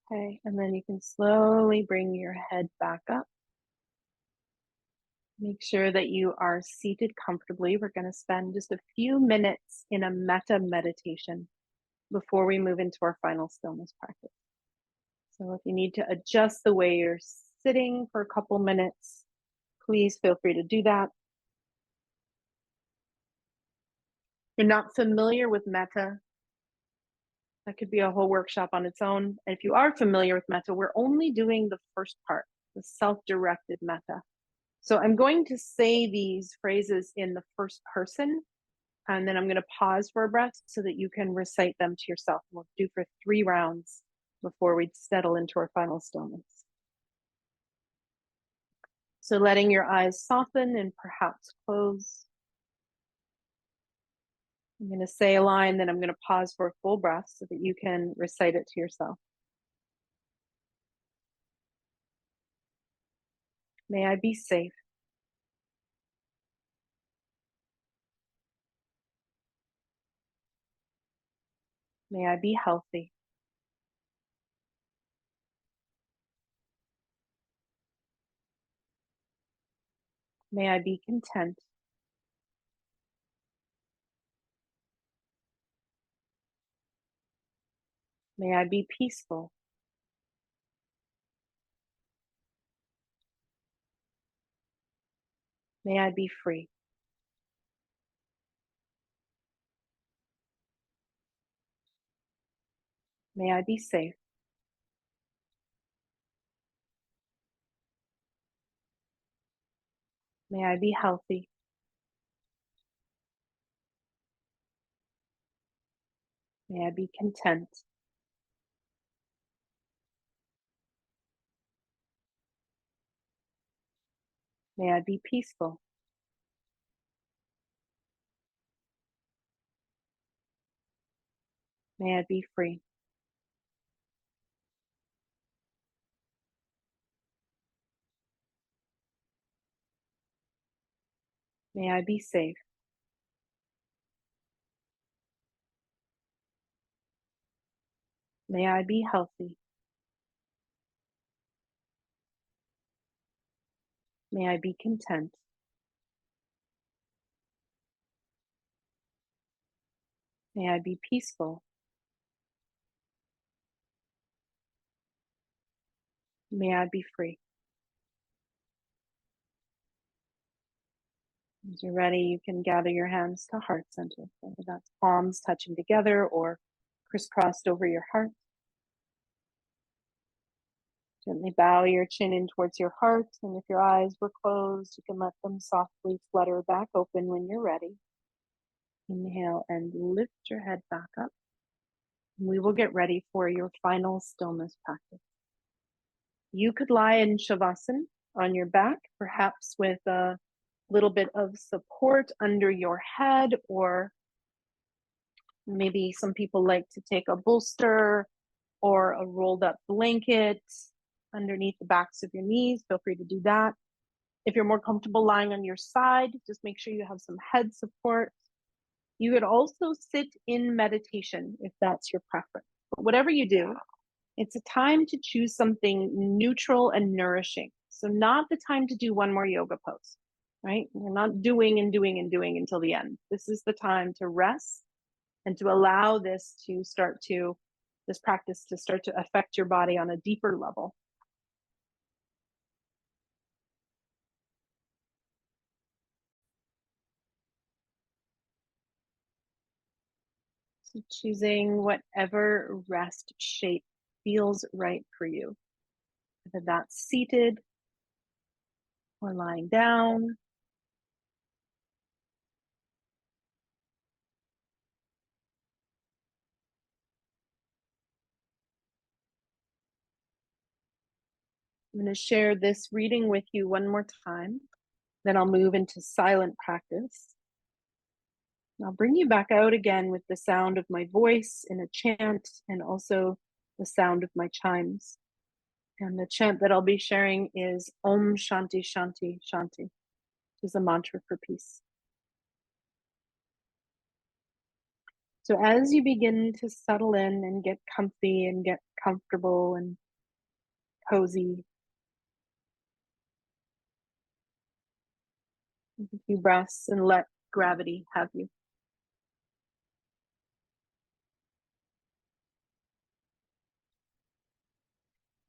Okay, and then you can slowly bring your head back up. Make sure that you are seated comfortably. We're going to spend just a few minutes in a metta meditation before we move into our final stillness practice. So if you need to adjust the way you're sitting for a couple minutes, please feel free to do that. If you're not familiar with metta, that could be a whole workshop on its own. And if you are familiar with metta, we're only doing the first part, the self-directed metta. So I'm going to say these phrases in the first person, And then I'm going to pause for a breath so that you can recite them to yourself. We'll do for 3 rounds before we settle into our final stillness. So letting your eyes soften and perhaps close. I'm going to say a line, then I'm going to pause for a full breath so that you can recite it to yourself. May I be safe. May I be healthy. May I be content. May I be peaceful. May I be free. May I be safe. May I be healthy. May I be content. May I be peaceful. May I be free. May I be safe. May I be healthy. May I be content. May I be peaceful. May I be free. As you're ready, you can gather your hands to heart center, whether that's palms touching together or crisscrossed over your heart. Gently bow your chin in towards your heart, and if your eyes were closed, you can let them softly flutter back open when you're ready. Inhale and lift your head back up. We will get ready for your final stillness practice. You could lie in Shavasana on your back, perhaps with a little bit of support under your head, or maybe some people like to take a bolster or a rolled up blanket underneath the backs of your knees. Feel free to do that. If you're more comfortable lying on your side, just make sure you have some head support. You could also sit in meditation if that's your preference. But whatever you do, it's a time to choose something neutral and nourishing. So not the time to do one more yoga pose, right? You're not doing and doing and doing until the end. This is the time to rest and to allow this practice to start to affect your body on a deeper level. So choosing whatever rest shape feels right for you, whether that's seated or lying down. I'm going to share this reading with you one more time. Then I'll move into silent practice. I'll bring you back out again with the sound of my voice in a chant and also the sound of my chimes. And the chant that I'll be sharing is Om Shanti Shanti Shanti, which is a mantra for peace. So as you begin to settle in and get comfy and get comfortable and cozy, take a few breaths and let gravity have you.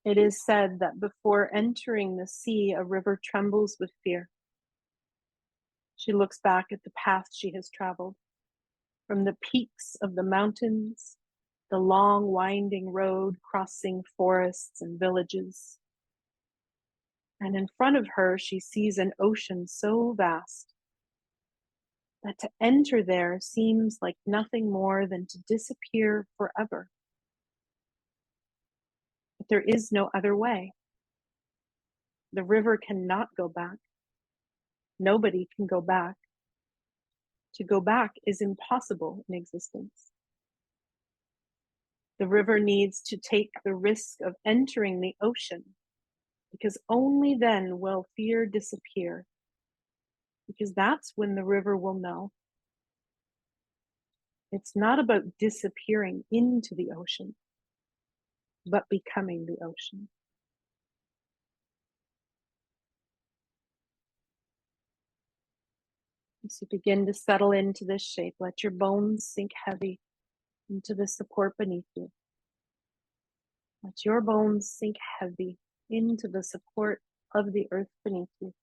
It is said that before entering the sea, a river trembles with fear. She looks back at the path she has traveled, from the peaks of the mountains, the long winding road crossing forests and villages. And in front of her, she sees an ocean so vast That to enter there seems like nothing more than to disappear forever. But there is no other way. The river cannot go back. Nobody can go back. To go back is impossible in existence. The river needs to take the risk of entering the ocean, because only then will fear disappear, because that's when the river will know. It's not about disappearing into the ocean, but becoming the ocean. As you begin to settle into this shape, let your bones sink heavy into the support beneath you. Let your bones sink heavy into the support of the earth beneath you.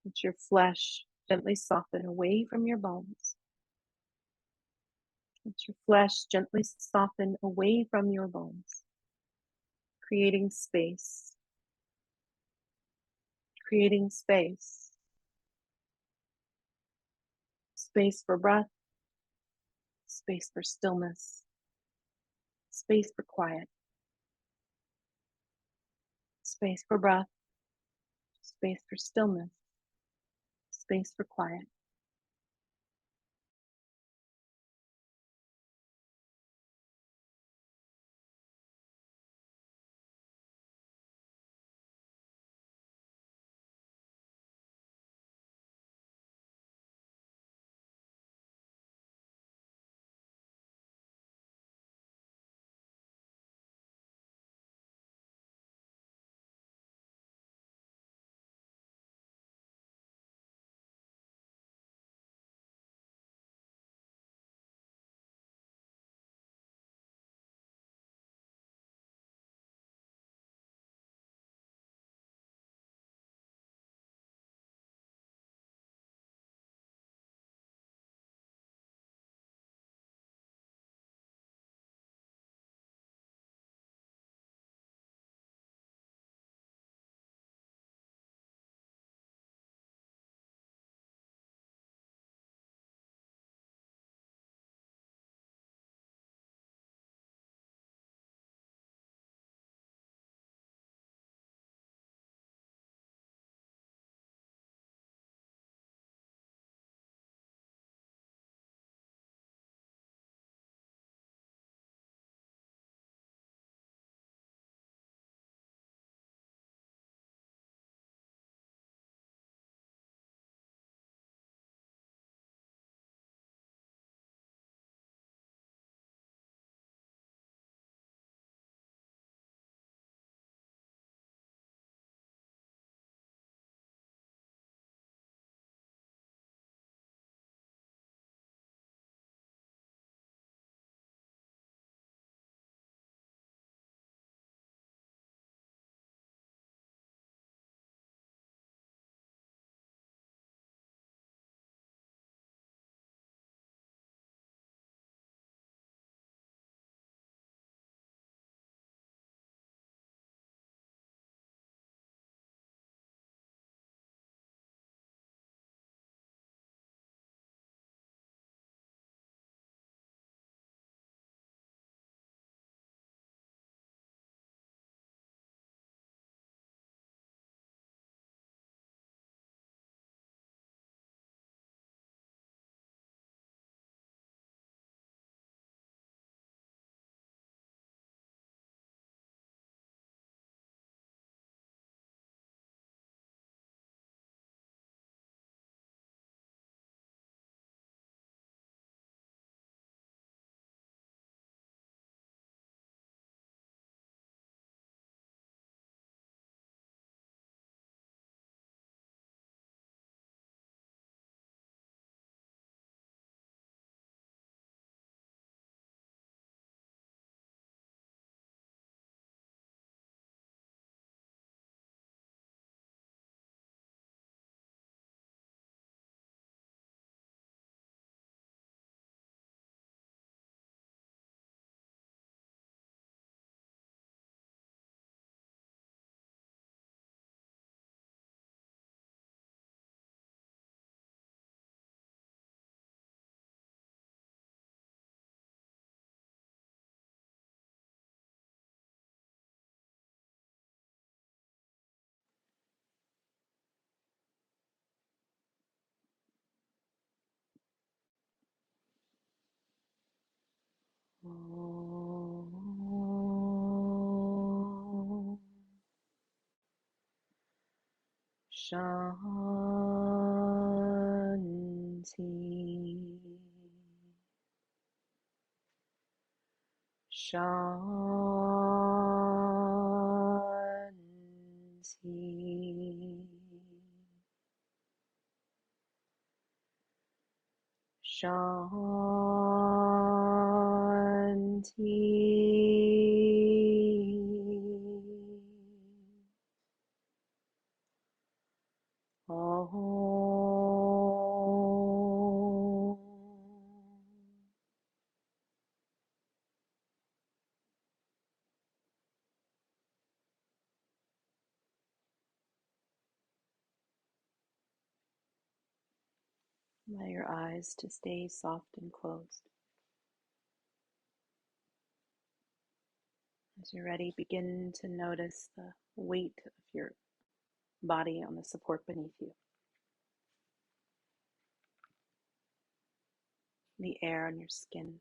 Let your flesh gently soften away from your bones. Let your flesh gently soften away from your bones, creating space. Creating space. Space for breath, space for stillness, space for quiet, space for breath, space for stillness, space for quiet. Shanti. Shanti. Shanti. Oh. Allow your eyes to stay soft and closed. As you're ready, begin to notice the weight of your body on the support beneath you, the air on your skin,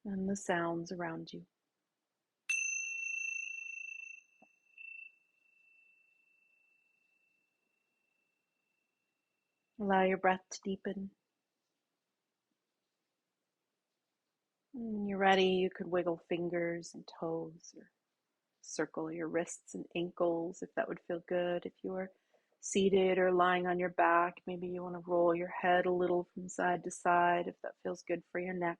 and the sounds around you. Allow your breath to deepen. When you're ready, you could wiggle fingers and toes or circle your wrists and ankles if that would feel good. If you're seated or lying on your back, maybe you want to roll your head a little from side to side if that feels good for your neck.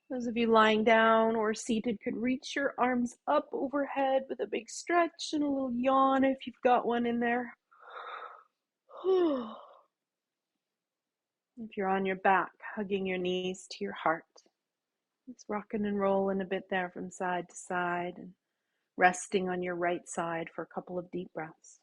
Those of you lying down or seated could reach your arms up overhead with a big stretch and a little yawn if you've got one in there. If you're on your back, hugging your knees to your heart. It's rocking and rolling a bit there from side to side and resting on your right side for a couple of deep breaths.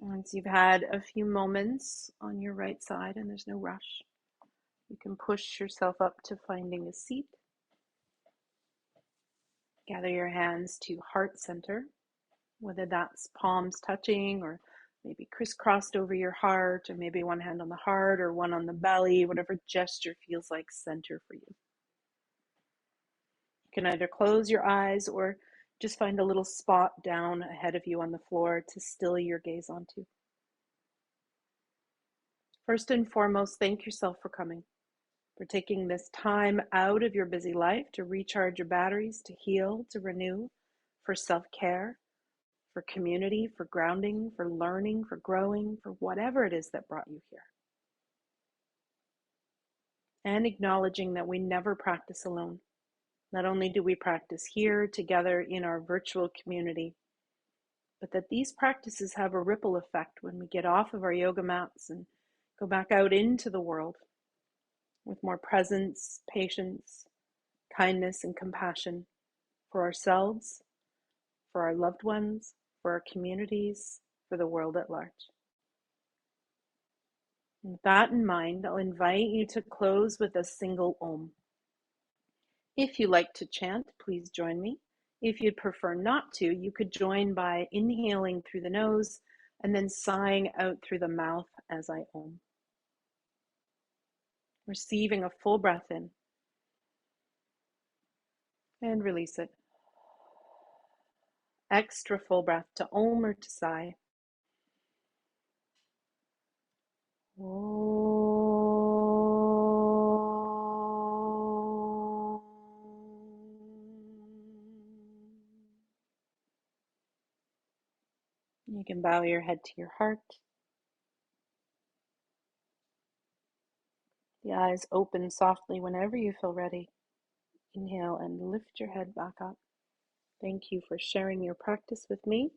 Once you've had a few moments on your right side and there's no rush, you can push yourself up to finding a seat. Gather your hands to heart center, whether that's palms touching or maybe crisscrossed over your heart, or maybe one hand on the heart or one on the belly, whatever gesture feels like center for you. You can either close your eyes or just find a little spot down ahead of you on the floor to still your gaze onto. First and foremost, thank yourself for coming, for taking this time out of your busy life to recharge your batteries, to heal, to renew, for self-care, for community, for grounding, for learning, for growing, for whatever it is that brought you here. And acknowledging that we never practice alone. Not only do we practice here together in our virtual community, but that these practices have a ripple effect when we get off of our yoga mats and go back out into the world with more presence, patience, kindness, and compassion for ourselves, for our loved ones, for our communities, for the world at large. With that in mind, I'll invite you to close with a single Om. If you like to chant, please join me. If you'd prefer not to, you could join by inhaling through the nose and then sighing out through the mouth as I Om. Receiving a full breath in and release it. Extra full breath to Om or to sigh. You can bow your head to your heart. The eyes open softly whenever you feel ready. Inhale and lift your head back up. Thank you for sharing your practice with me.